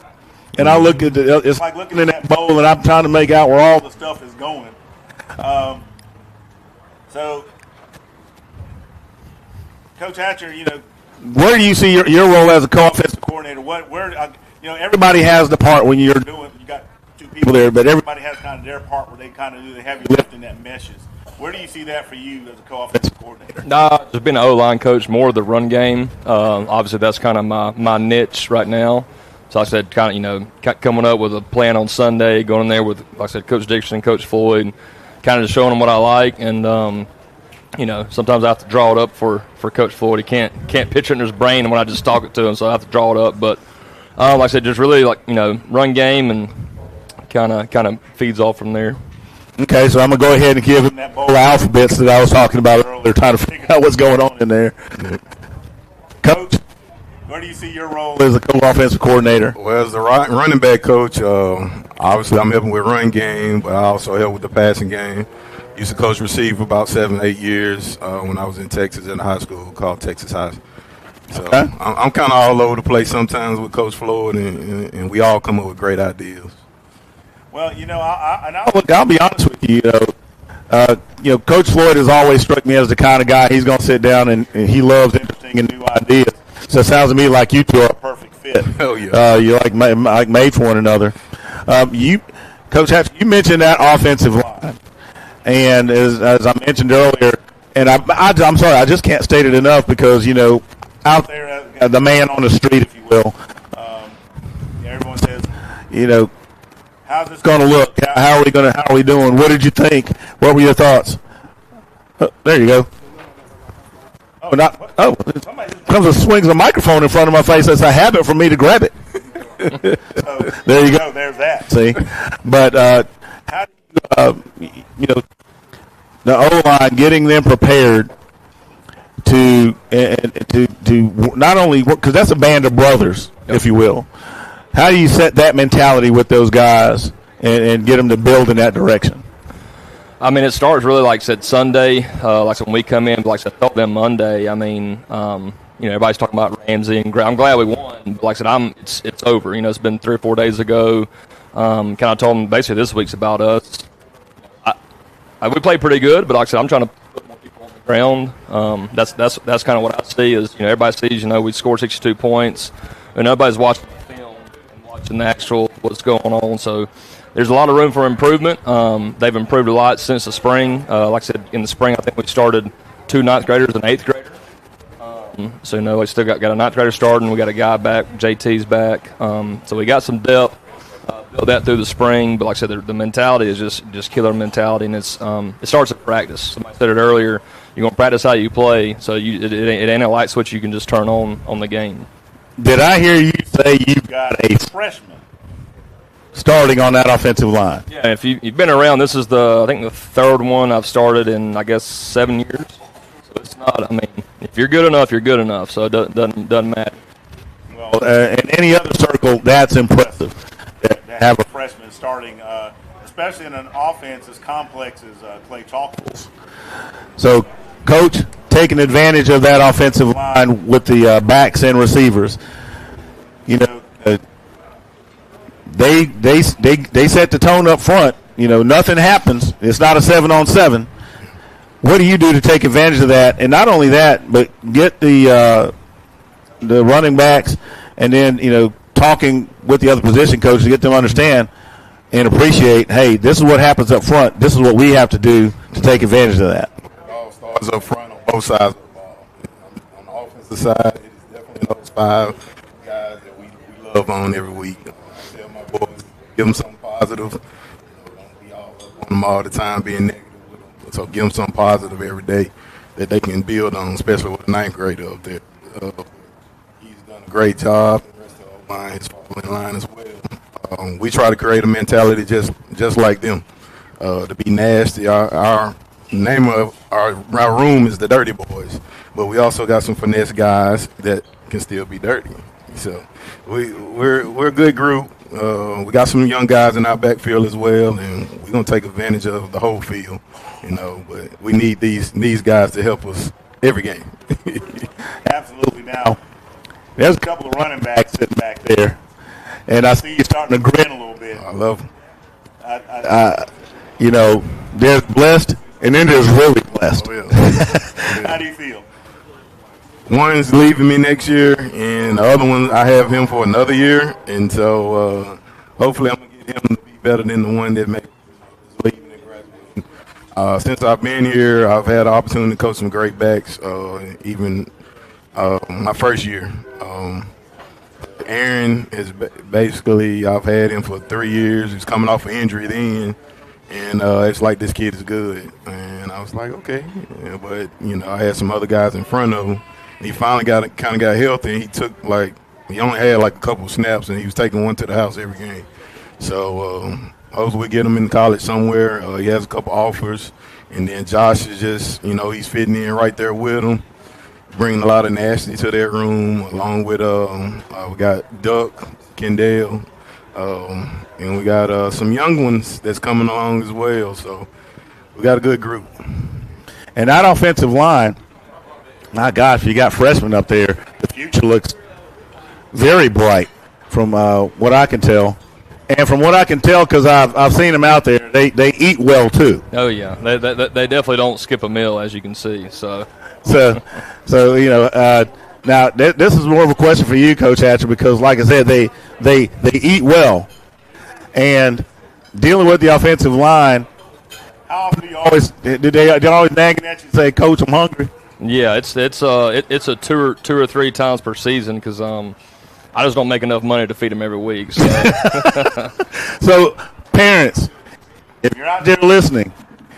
And I look at it's like looking in that bowl, and I'm trying to make out where all the stuff is going. So, Coach Hatcher, you know, where do you see your role as a co-offensive coordinator? Everybody has the part when you're doing. You got two people there, but everybody has kind of their part where they kind of do the heavy lifting that meshes. Where do you see that for you as a co-offensive coordinator? Just being an O-line coach, more of the run game. Obviously, that's kind of my niche right now. So like I said, kind of, coming up with a plan on Sunday, going in there with, like I said, Coach Dixon, Coach Floyd, kind of just showing them what I like. And, sometimes I have to draw it up for Coach Floyd. He can't picture it in his brain when I just talk it to him, so I have to draw it up. But, like I said, just really, run game and kind of feeds off from there. Okay, so I'm going to go ahead and give him that bowl of alphabets that I was talking about earlier, trying to figure out what's going on in there. Coach? Where do you see your role as a co-offensive coordinator? Well, as the running back coach, obviously I'm helping with run game, but I also help with the passing game. Used to coach receive for about 7-8 years when I was in Texas in a high school called Texas High. So okay. I'm kind of all over the place sometimes with Coach Floyd, and we all come up with great ideas. Well, I'll be honest with you. Coach Floyd has always struck me as the kind of guy he's going to sit down and he loves interesting and new ideas. So it sounds to me like you two are a perfect fit. Oh, yeah. You're like made for one another. Coach Hatch, you mentioned that offensive line. And as I mentioned earlier, and I'm sorry, I just can't state it enough because, out there, the man on the street, if you will, everyone says, how's this going to look? How are we doing? What did you think? What were your thoughts? Oh, there you go. Comes and swings a microphone in front of my face. That's a habit for me to grab it. There you go. There's that. See, but how do you, the O-line, getting them prepared to not only work, because that's a band of brothers, if you will. How do you set that mentality with those guys and get them to build in that direction? I mean, it starts really, like I said, Sunday. Like when we come in, like I said, then Monday. I mean, everybody's talking about Ramsey and I'm glad we won. But like I said, it's over. It's been 3 or 4 days ago. Kind of told them basically this week's about us. We played pretty good, but like I said, I'm trying to put more people on the ground. That's kind of what I see is everybody sees we scored 62 points, and nobody's watching the film and watching the actual what's going on. So. There's a lot of room for improvement. They've improved a lot since the spring. Like I said, in the spring, I think we started 2 9th graders and 8th grader. So, we still got a 9th grader starting. We got a guy back. JT's back. So we got some depth. built that through the spring, but like I said, the mentality is just killer mentality, and it's it starts at practice. Somebody said it earlier. You're gonna practice how you play, so it ain't a light switch you can just turn on the game. Did I hear you say you've got a freshman starting on that offensive line? Yeah, if you've been around, this is I think the third one I've started in, I guess, 7 years. So it's not. I mean, if you're good enough, you're good enough. So it doesn't matter. Well, in any other circle, that's impressive. To have a freshman starting, especially in an offense as complex as Clay Chalkful. So, Coach, taking advantage of that offensive line with the backs and receivers, you know, they set the tone up front. You know, nothing happens. It's not a 7-on-7. What do you do to take advantage of that? And not only that, but get the running backs, and then, you know, talking with the other position coaches to get them to understand and appreciate, hey, this is what happens up front. This is what we have to do to take advantage of that. It all starts up front on both sides of the ball. On the offensive side, it is definitely those 5 guys that we love on every week. I tell my boys, give them something positive. Don't be all up on them all the time being negative with them. So give them something positive every day that they can build on, especially with the 9th grader up there. He's done a great job. The rest of the line is falling in line as well. We try to create a mentality just like them, to be nasty. Our name of our room is the Dirty Boys, but we also got some finesse guys that can still be dirty. So we're a good group. We got some young guys in our backfield as well, and we're gonna take advantage of the whole field, you know. But we need these guys to help us every game. Absolutely. Now, there's a couple of running backs sitting back there, and I see you starting to grin a little bit. I love them. You know, there's blessed, and then there's really blessed. Oh, yeah. How do you feel? One's leaving me next year, and the other one, I have him for another year. And so hopefully I'm going to get him to be better than the one that is leaving and graduating. Since I've been here, I've had the opportunity to coach some great backs, even my first year. Aaron is basically, I've had him for 3 years. He's coming off an injury then. And it's like, this kid is good. And I was like, okay. Yeah, but, you know, I had some other guys in front of him. And he finally got healthy. And he only had like a couple snaps, and he was taking one to the house every game. So hopefully we get him in college somewhere. He has a couple offers. And then Josh is just, you know, he's fitting in right there with him, bringing a lot of nasty to their room, along with we got Duck, Kendall. And we got some young ones that's coming along as well. So we got a good group. And that offensive line, my gosh, you got freshmen up there. The future looks very bright from what I can tell. And from what I can tell, because I've seen them out there, they eat well too. Oh, yeah. They definitely don't skip a meal, as you can see. So you know, now, this is more of a question for you, Coach Hatcher, because, like I said, they eat well. And dealing with the offensive line, how often do you always did they always nagging at you and say, Coach, I'm hungry? Yeah, it's a two or three times per season, because I just don't make enough money to feed them every week. So, so parents, if you're out there listening,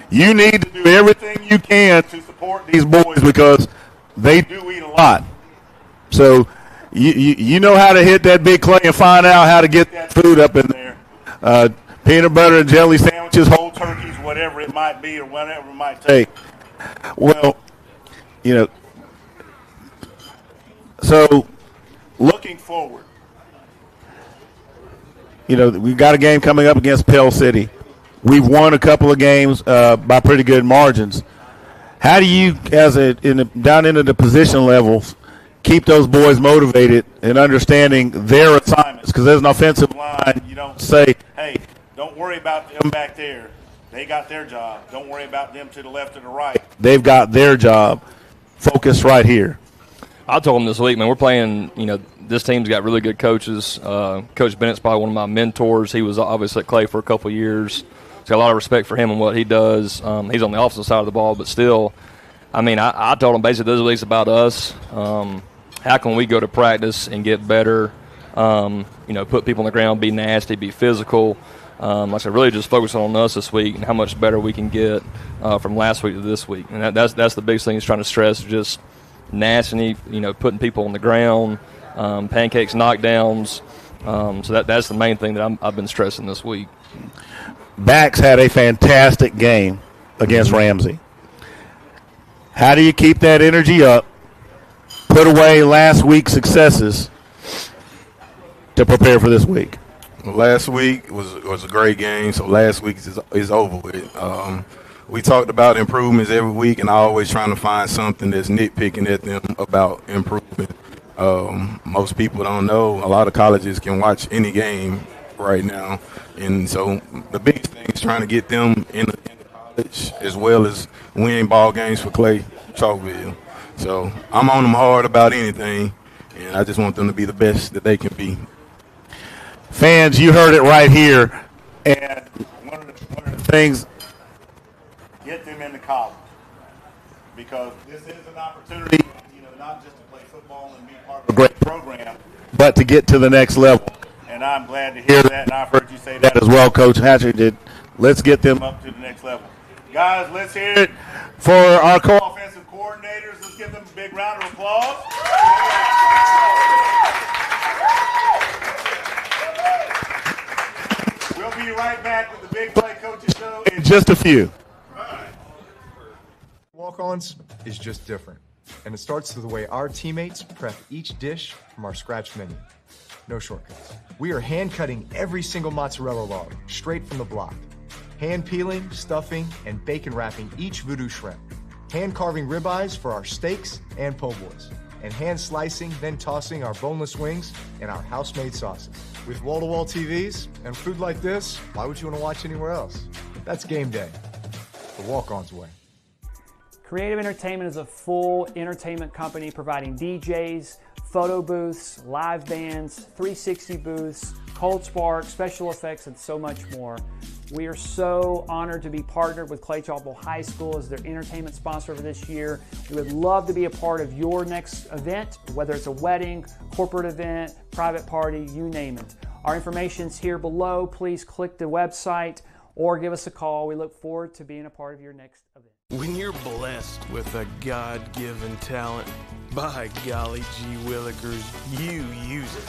you need to do everything you can to support these boys, because they do eat a lot. So you know how to hit that big clay and find out how to get that food up in there. Peanut butter and jelly sandwiches, whole turkeys, whatever it might be, or whatever it might take. Well, you know, so looking forward, you know, we've got a game coming up against Pell City. We've won a couple of games by pretty good margins. How do you, down into the position levels, keep those boys motivated and understanding their assignments? Because there's an offensive line, you don't say, hey, don't worry about them back there. They got their job. Don't worry about them to the left or the right. They've got their job. Focus right here. I told them this week, man, we're playing, you know, this team's got really good coaches. Coach Bennett's probably one of my mentors. He was obviously at Clay for a couple of years. Got a lot of respect for him and what he does. He's on the offensive side of the ball, but still, I mean, I told him basically this week's about us. How can we go to practice and get better? put people on the ground, be nasty, be physical. Like I said, really just focusing on us this week and how much better we can get from last week to this week. And that's the biggest thing is trying to stress, just nasty, putting people on the ground, pancakes, knockdowns. So that's the main thing that I've been stressing this week. Bax had a fantastic game against Ramsey. How do you keep that energy up, put away last week's successes to prepare for this week? Last week was a great game, so last week is over with. We talked about improvements every week, and I always trying to find something that's nitpicking at them about improvement. Most people don't know a lot of colleges can watch any game right now, and so the biggest thing is trying to get them in college as well as win ball games for Clay Chalkville. So I'm on them hard about anything, and I just want them to be the best that they can be. Fans, you heard it right here, and one of the things, get them into college, because this is an opportunity, not just to play football and be part of a great program, but to get to the next level. And I'm glad to hear that, and I've heard you say that as well, Coach Hatcher did. Let's get them up to the next level. Guys, let's hear it for our co-offensive coordinators. Let's give them a big round of applause. We'll be right back with the Big Play Coaches Show in just a few. Walk-ons is just different, and it starts with the way our teammates prep each dish from our scratch menu. No shortcuts. We are hand-cutting every single mozzarella log straight from the block, hand-peeling, stuffing, and bacon wrapping each voodoo shrimp, hand-carving ribeyes for our steaks and po' boys, and hand-slicing, then tossing our boneless wings in our house-made sauces. With wall-to-wall TVs and food like this, why would you want to watch anywhere else? That's game day, the walk-ons way. Creative Entertainment is a full entertainment company providing DJs, photo booths, live bands, 360 booths, cold spark, special effects, and so much more. We are so honored to be partnered with Clay Chalkville High School as their entertainment sponsor for this year. We would love to be a part of your next event, whether it's a wedding, corporate event, private party, you name it. Our information's here below. Please click the website or give us a call. We look forward to being a part of your next event. When you're blessed with a God-given talent, by golly gee willikers, you use it.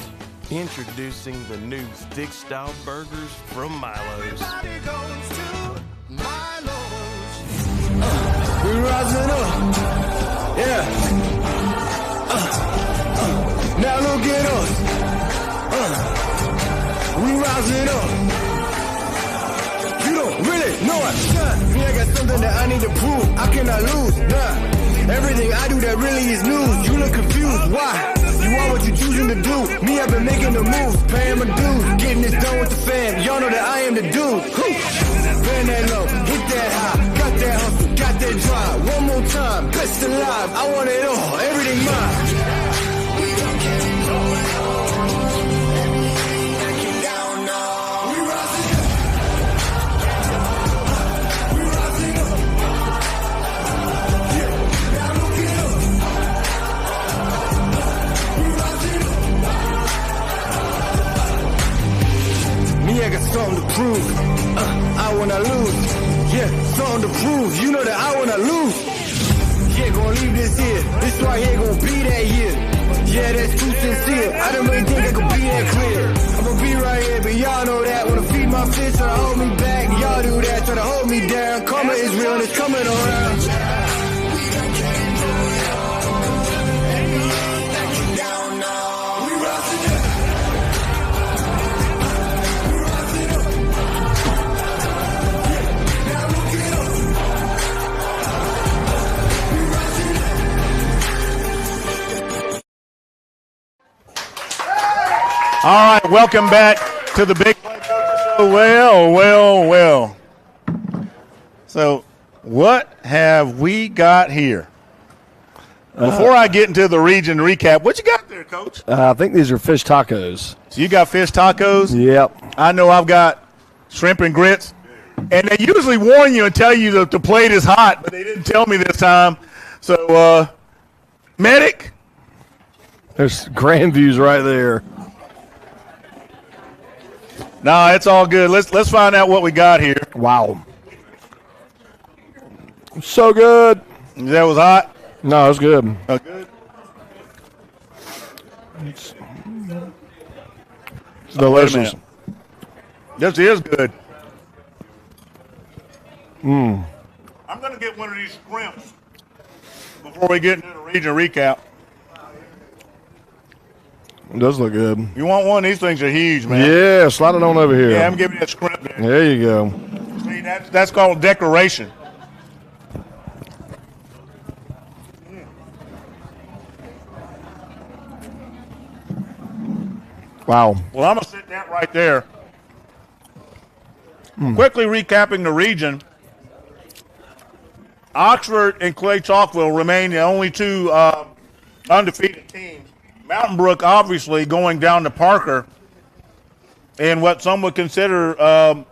Introducing the new thick-style burgers from Milo's. Everybody goes to Milo's. We rising up. Yeah. Now look at us. We rising up. You don't really know it. Me, I got something that I need to prove. I cannot lose. Nah. Everything I do that really is news. You look confused. Why? You are what you choosing to do. Me, I've been making the moves, paying my dues, getting this done with the fam. Y'all know that I am the dude. Bend that low, hit that high, got that hustle, got that drive. One more time, best alive. I want it all, everything mine. I got something to prove. I wanna lose. Yeah, something to prove. You know that I wanna lose. Yeah, gonna leave this here. This right here gonna be that year. Yeah, that's too sincere. I don't really think I could be that clear. I'ma be right here, but y'all know that. Wanna feed my fish, try to hold me back. Y'all do that, try to hold me down. Karma is real and it's coming around. All right, welcome back to the Big Play Coaches Show. Well. So, what have we got here? Before I get into the region recap, what you got there, Coach? I think these are fish tacos. So you got fish tacos? Yep. I know I've got shrimp and grits. And they usually warn you and tell you that the plate is hot, but they didn't tell me this time. So, Medic. There's Grandview's right there. No, it's all good. Let's find out what we got here. Wow. So good. That was hot? No, it's good. Oh, good. It's delicious. This is good. Mm. I'm going to get one of these shrimps before we get into the region recap. It does look good. You want one? These things are huge, man. Yeah, slide it on over here. Yeah, I'm giving you that shrimp there. There you go. See, that's called decoration. Wow. Well, I'm going to sit that right there. Quickly recapping the region, Oxford and Clay Chalkville remain the only two undefeated teams. Mountain Brook obviously going down to Parker in what some would consider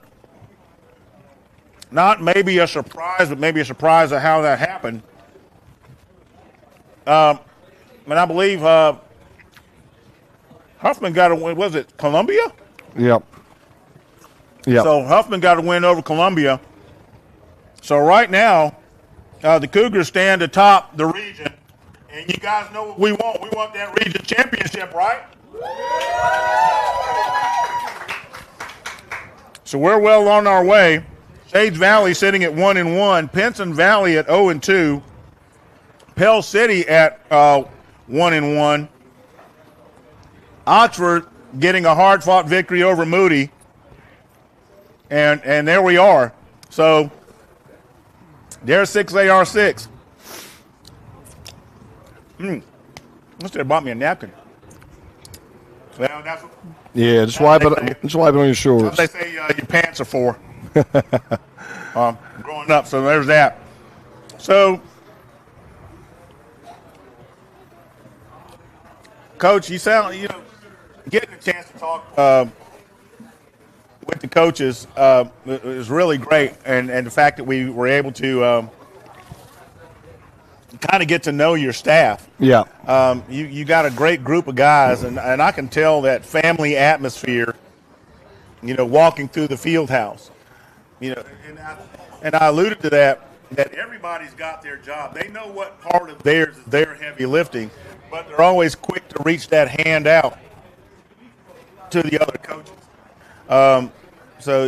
not maybe a surprise, but maybe a surprise of how that happened. And I believe Huffman got a win. Was it Columbia? Yep. Yep. So Huffman got a win over Columbia. So right now, the Cougars stand atop the region. And you guys know what we want. We want that region championship, right? So we're well on our way. Sage Valley sitting at 1-1. Pinson Valley at 0-2. Pell City at 1-1. Oxford getting a hard-fought victory over Moody. And there we are. So there's 6AR6. Must have bought me a napkin. Well, that's what, Yeah, just wipe it. Just wipe it on your shorts. they say your pants are for. Growing up, so there's that. So, Coach, you sound getting a chance to talk with the coaches is really great, and the fact that we were able to kind of get to know your staff. Yeah. You got a great group of guys, and I can tell that family atmosphere, walking through the field house. And I alluded to that everybody's got their job. They know what part of theirs is their heavy lifting, but they're always quick to reach that hand out to the other coaches. So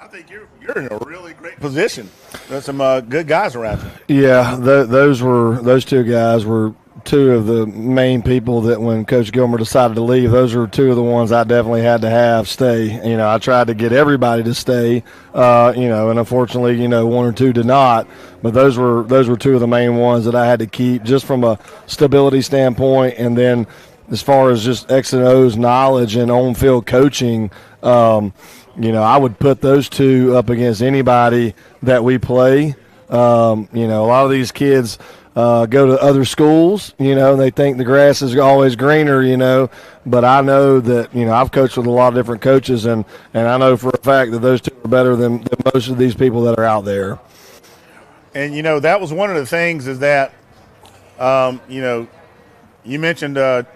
I think you're in a really great position. There's some good guys around you. Yeah, those two guys were two of the main people that when Coach Gilmer decided to leave, those were two of the ones I definitely had to have stay. I tried to get everybody to stay, and unfortunately, one or two did not. But those were two of the main ones that I had to keep just from a stability standpoint, and then as far as just X and O's knowledge and on-field coaching. I would put those two up against anybody that we play. A lot of these kids go to other schools, and they think the grass is always greener, but I know that, I've coached with a lot of different coaches, and I know for a fact that those two are better than most of these people that are out there. And, that was one of the things is that, you mentioned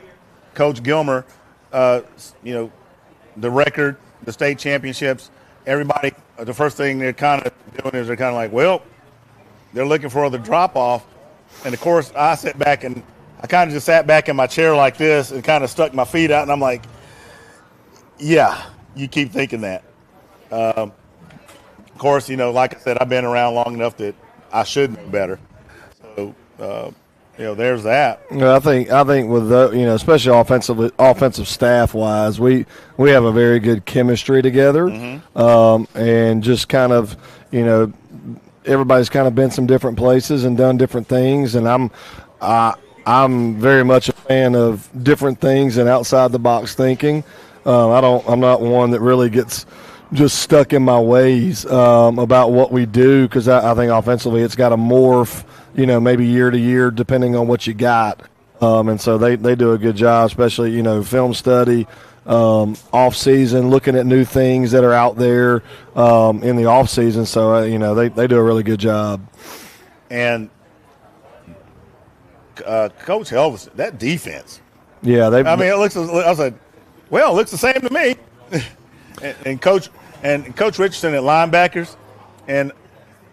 Coach Gilmer, the record, the state championships, everybody, the first thing they're kind of doing is they're kind of like, well, they're looking for the drop-off. And, of course, I sat back and I kind of just sat back in my chair like this and kind of stuck my feet out, and I'm like, yeah, you keep thinking that. Of course, like I said, I've been around long enough that I should know better. So, there's that. I think with especially offensive staff wise, we have a very good chemistry together, and just kind of everybody's kind of been some different places and done different things, and I'm very much a fan of different things and outside the box thinking. I'm not one that really gets just stuck in my ways about what we do, because I think offensively it's got to morph, maybe year to year depending on what you got. And so they do a good job, especially, film study, off season, looking at new things that are out there in the off season. So, they do a really good job. And Coach Helvis, that defense. Yeah. it looks, I was like, well, it looks the same to me. and Coach Richardson at linebackers, and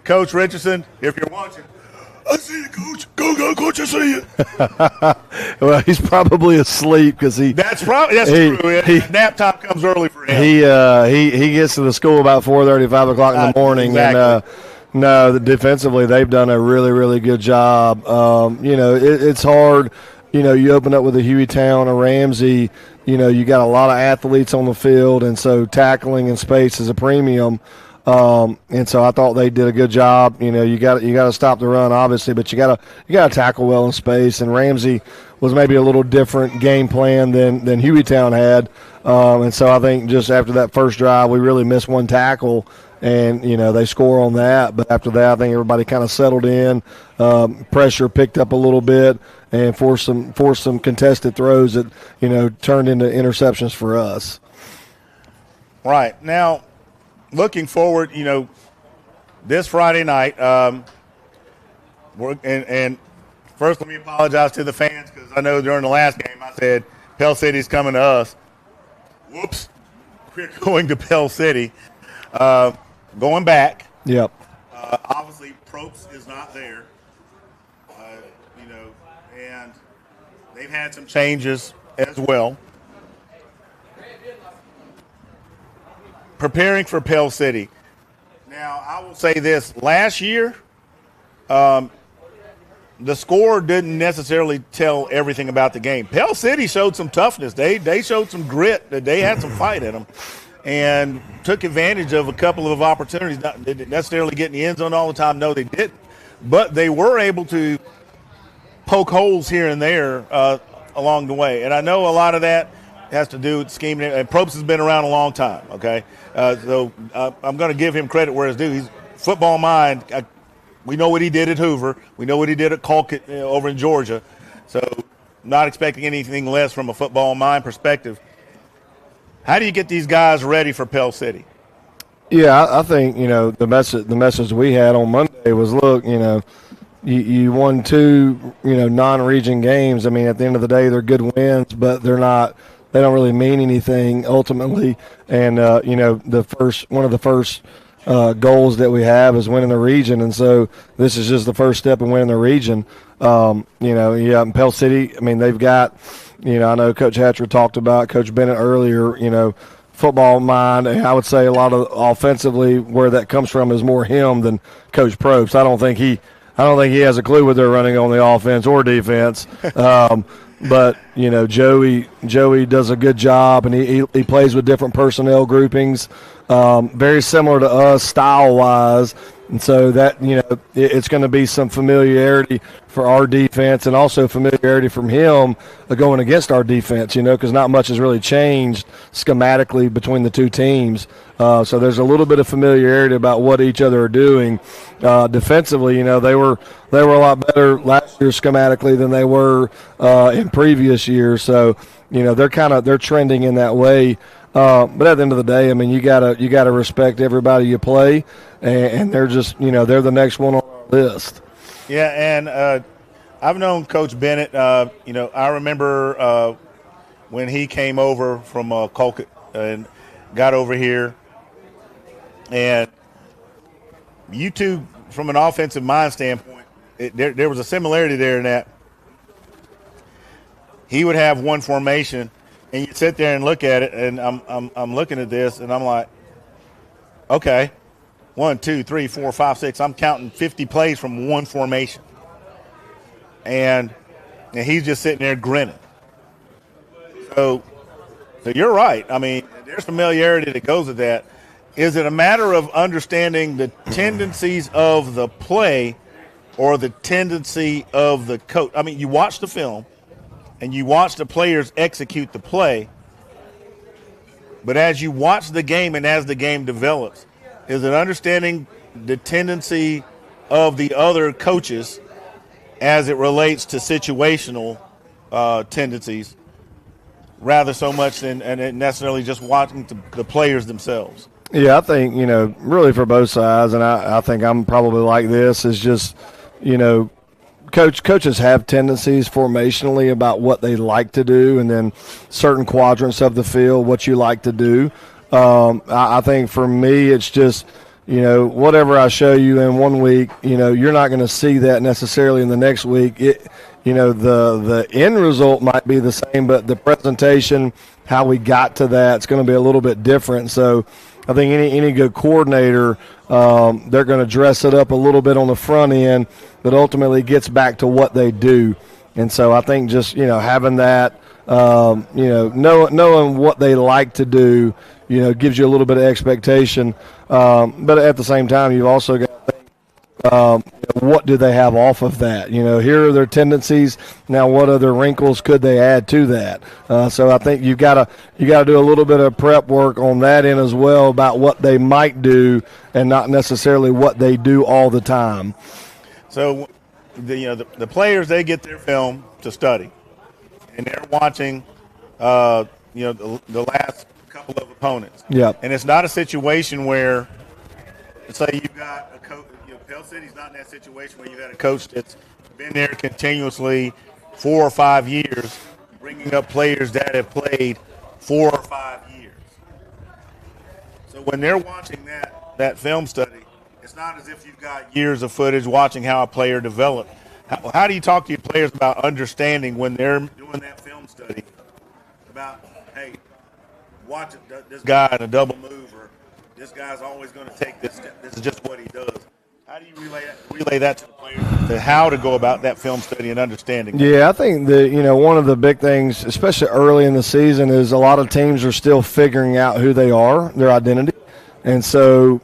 Coach Richardson, if you're watching, I see you, Coach. Go, Coach, I see you. Well, he's probably asleep because That's true. Nap time comes early for him. He gets to the school about 4:30, 5 o'clock in the morning. Exactly. And no, defensively they've done a really, really good job. It's hard. You open up with a Hueytown or Ramsey. You got a lot of athletes on the field, and so tackling in space is a premium. And so I thought they did a good job. You got to stop the run, obviously, but you got to tackle well in space. And Ramsey was maybe a little different game plan than Hueytown had. And so I think just after that first drive, we really missed one tackle, and they score on that. But after that, I think everybody kind of settled in. Pressure picked up a little bit and forced some contested throws that turned into interceptions for us. Right now. Looking forward, this Friday night, and first let me apologize to the fans because I know during the last game I said Pell City's coming to us. Whoops, we're going to Pell City. Going back. Yep. Obviously, Probst is not there. And they've had some changes as well. Preparing for Pell City. Now, I will say this. Last year, the score didn't necessarily tell everything about the game. Pell City showed some toughness. They showed some grit. They had some fight in them and took advantage of a couple of opportunities. Not they didn't necessarily get in the end zone all the time. No, they didn't. But they were able to poke holes here and there along the way. And I know a lot of that has to do with scheming. And Probst has been around a long time, okay? So I'm going to give him credit where it's due. He's football mind. We know what he did at Hoover. We know what he did at Colquitt over in Georgia. So not expecting anything less from a football mind perspective. How do you get these guys ready for Pell City? Yeah, I think, the message we had on Monday was, look, you won two, non-region games. I mean, at the end of the day, they're good wins, but they don't really mean anything ultimately. And, one of the first goals that we have is winning the region. And so this is just the first step in winning the region. In Pell City, I mean, they've got, I know Coach Hatcher talked about Coach Bennett earlier, football mind. And I would say a lot of offensively where that comes from is more him than Coach Probst. I don't think he has a clue what they're running on the offense or defense. But, Joey does a good job, and he plays with different personnel groupings, very similar to us style-wise. And so that, it's going to be some familiarity for our defense and also familiarity from him going against our defense, because not much has really changed schematically between the two teams. So there's a little bit of familiarity about what each other are doing. Defensively, they were a lot better last year schematically than they were in previous years. So, they're trending in that way. But at the end of the day, I mean, you gotta respect everybody you play, and they're just, they're the next one on our list. Yeah, and I've known Coach Bennett. I remember when he came over from Colquitt and got over here, and you two, from an offensive mind standpoint, there was a similarity there in that he would have one formation. And you sit there and look at it, and I'm looking at this, and I'm like, okay, 1, 2, 3, 4, 5, 6. I'm counting 50 plays from one formation, and he's just sitting there grinning. So you're right. I mean, there's familiarity that goes with that. Is it a matter of understanding the tendencies of the play or the tendency of the coach? I mean, you watch the film, and you watch the players execute the play, but as you watch the game and as the game develops, is it understanding the tendency of the other coaches as it relates to situational tendencies rather so much than necessarily just watching the players themselves? Yeah, I think, really for both sides, and I think I'm probably like this, is just, coaches have tendencies formationally about what they like to do, and then certain quadrants of the field, what you like to do. I think for me, it's just, whatever I show you in 1 week, you're not going to see that necessarily in the next week. The end result might be the same, but the presentation, how we got to that, it's going to be a little bit different. So I think any good coordinator, they're going to dress it up a little bit on the front end, but ultimately gets back to what they do. And so I think just, having that, knowing what they like to do, gives you a little bit of expectation. But at the same time, you've also got to think, what do they have off of that? Here are their tendencies. Now, what other wrinkles could they add to that? So I think you got to do a little bit of prep work on that end as well about what they might do and not necessarily what they do all the time. So, the players, they get their film to study, and they're watching, the last couple of opponents. Yeah. And it's not a situation where, say you've got a coach. Pell City's not in that situation where you've got a coach that's been there continuously 4 or 5 years, bringing up players that have played 4 or 5 years. So when they're watching that film study, it's not as if you've got years of footage watching how a player developed. How do you talk to your players about understanding when they're doing that film study about, hey, watch this guy in a double move, or this guy's always going to take this step. This is just what he does. How do you relay that to the players, to how to go about that film study and understanding? Yeah, I think one of the big things, especially early in the season, is a lot of teams are still figuring out who they are, their identity, and so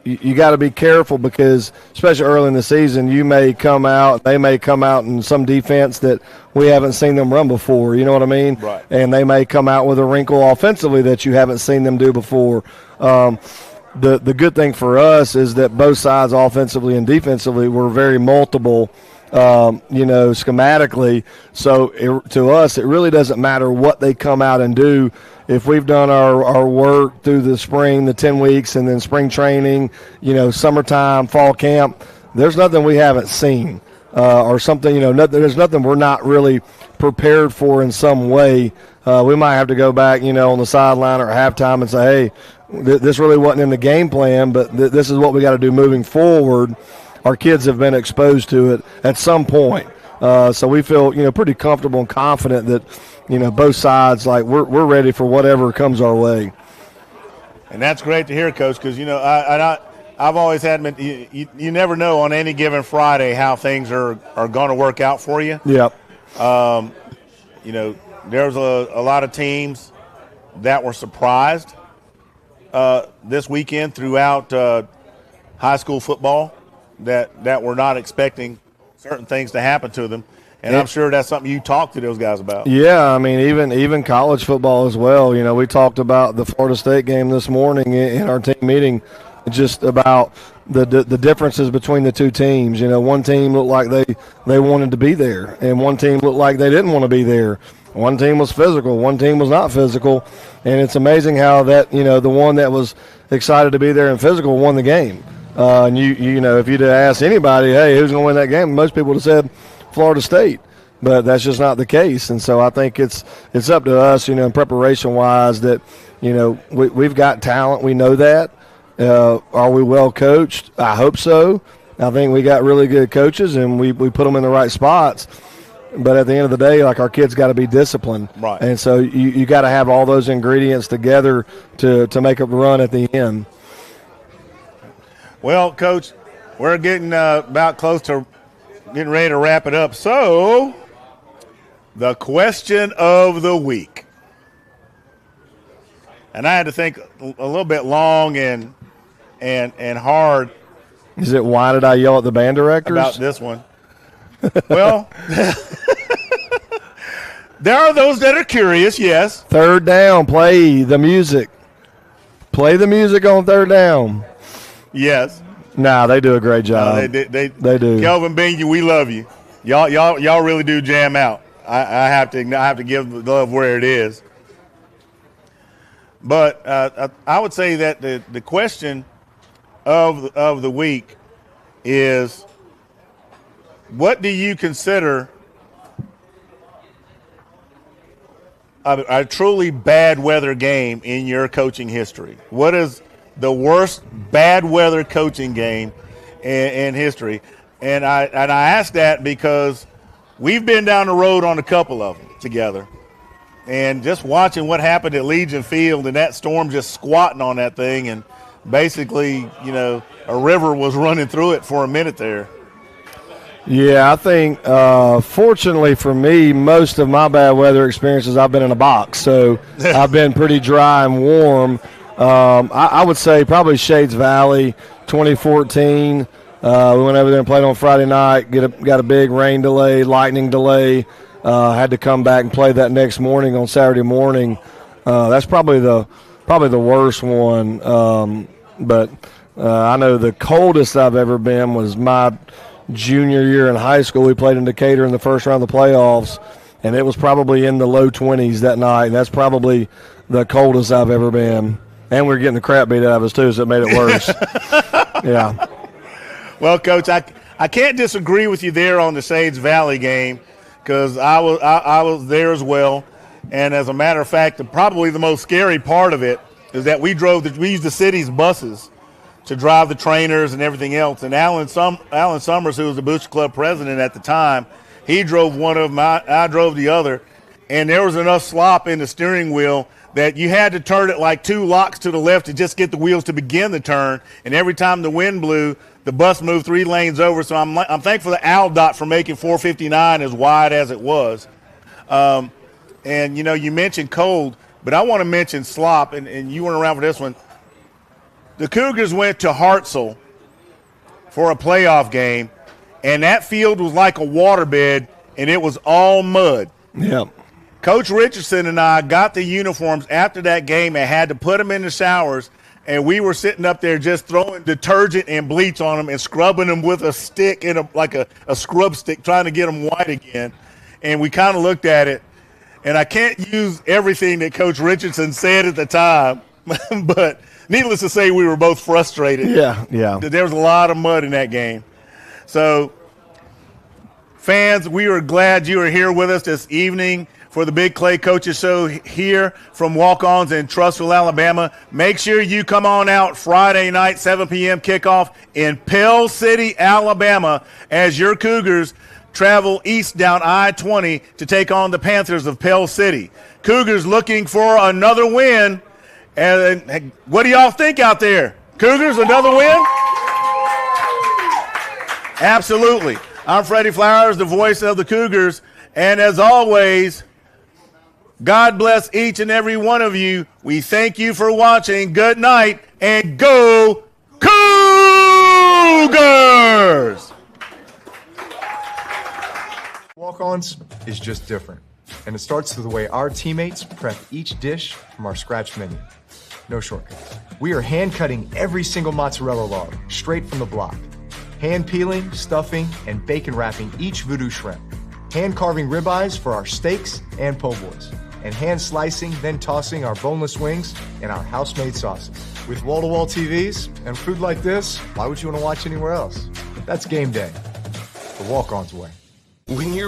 you got to be careful because, especially early in the season, they may come out in some defense that we haven't seen them run before. You know what I mean? Right. And they may come out with a wrinkle offensively that you haven't seen them do before. The good thing for us is that both sides, offensively and defensively, were very multiple, schematically. So to us, it really doesn't matter what they come out and do. If we've done our work through the spring, the 10 weeks, and then spring training, summertime, fall camp, there's nothing we haven't seen or something, there's nothing we're not really prepared for in some way. We might have to go back, on the sideline or at halftime and say, hey, this really wasn't in the game plan, but this is what we got to do moving forward. Our kids have been exposed to it at some point. So we feel, pretty comfortable and confident that, both sides, like we're ready for whatever comes our way. And that's great to hear, Coach, because, I've always had you never know on any given Friday how things are going to work out for you. Yep. There's a lot of teams that were surprised this weekend throughout high school football that were not expecting certain things to happen to them. And I'm sure that's something you talked to those guys about. Yeah, I mean, even college football as well. We talked about the Florida State game this morning in our team meeting, just about the differences between the two teams. One team looked like they wanted to be there, and one team looked like they didn't want to be there. One team was physical, one team was not physical, and it's amazing how that the one that was excited to be there and physical won the game. And if you'd have asked anybody, hey, who's going to win that game, most people would have said Florida State, but that's just not the case. And so I think it's up to us, in preparation wise, that we've got talent, we know that. Are we well coached? I hope so. I think we got really good coaches, and we put them in the right spots. But at the end of the day, like, our kids got to be disciplined. Right. And so you got to have all those ingredients together to make a run at the end. Well, Coach, we're getting about close to getting ready to wrap it up. So, the question of the week. And I had to think a little bit long and hard. Is it why did I yell at the band directors? About this one. Well, there are those that are curious, yes. Third down, play the music. Play the music on third down. Yes. Nah, they do a great job. They do. Kelvin Bingy, we love you. Y'all really do jam out. I have to give the love where it is. But I would say that the question of the week is, what do you consider a truly bad weather game in your coaching history? What is the worst bad weather coaching game in history? And I ask that because we've been down the road on a couple of them together. And just watching what happened at Legion Field and that storm just squatting on that thing, and basically, a river was running through it for a minute there. Yeah, I think, fortunately for me, most of my bad weather experiences, I've been in a box. So I've been pretty dry and warm. I would say probably Shades Valley, 2014. We went over there and played on Friday night, got a big rain delay, lightning delay. Had to come back and play that next morning on Saturday morning. That's probably the worst one. But I know the coldest I've ever been was my junior year in high school. We played in Decatur in the first round of the playoffs, and it was probably in the low 20s that night. And that's probably the coldest I've ever been. And we were getting the crap beat out of us too, so it made it worse. Yeah. Well, Coach, I can't disagree with you there on the Shades Valley game, because I was there as well. And as a matter of fact, probably the most scary part of it is that we used the city's buses to drive the trainers and everything else. And Alan Summers, who was the Booster Club president at the time, he drove one of them. I drove the other. And there was enough slop in the steering wheel that you had to turn it like 2 locks to the left to just get the wheels to begin the turn. And every time the wind blew, the bus moved 3 lanes over. So I'm thankful to AlDOT for making 459 as wide as it was. And, you mentioned cold, but I want to mention slop, and you weren't around for this one. The Cougars went to Hartselle for a playoff game, and that field was like a waterbed, and it was all mud. Yeah. Coach Richardson and I got the uniforms after that game and had to put them in the showers, and we were sitting up there just throwing detergent and bleach on them and scrubbing them with a stick, like a scrub stick, trying to get them white again. And we kind of looked at it, and I can't use everything that Coach Richardson said at the time, but needless to say, we were both frustrated. Yeah. There was a lot of mud in that game. So, fans, we are glad you are here with us this evening for the Big Clay Coaches Show here from Walk-Ons in Trussville, Alabama. Make sure you come on out Friday night, 7 p.m. kickoff in Pell City, Alabama, as your Cougars travel east down I-20 to take on the Panthers of Pell City. Cougars looking for another win. And what do y'all think out there? Cougars, another win? Absolutely. I'm Freddie Flowers, the voice of the Cougars. And as always, God bless each and every one of you. We thank you for watching. Good night, and go Cougars! Walk-Ons is just different, and it starts with the way our teammates prep each dish from our scratch menu. No shortcuts. We are hand-cutting every single mozzarella log straight from the block, hand-peeling, stuffing, and bacon wrapping each voodoo shrimp, hand-carving ribeyes for our steaks and po' boys, and hand-slicing, then tossing our boneless wings and our house-made sauces. With wall-to-wall TVs and food like this, why would you want to watch anywhere else? That's game day, the Walk-Ons way. When you're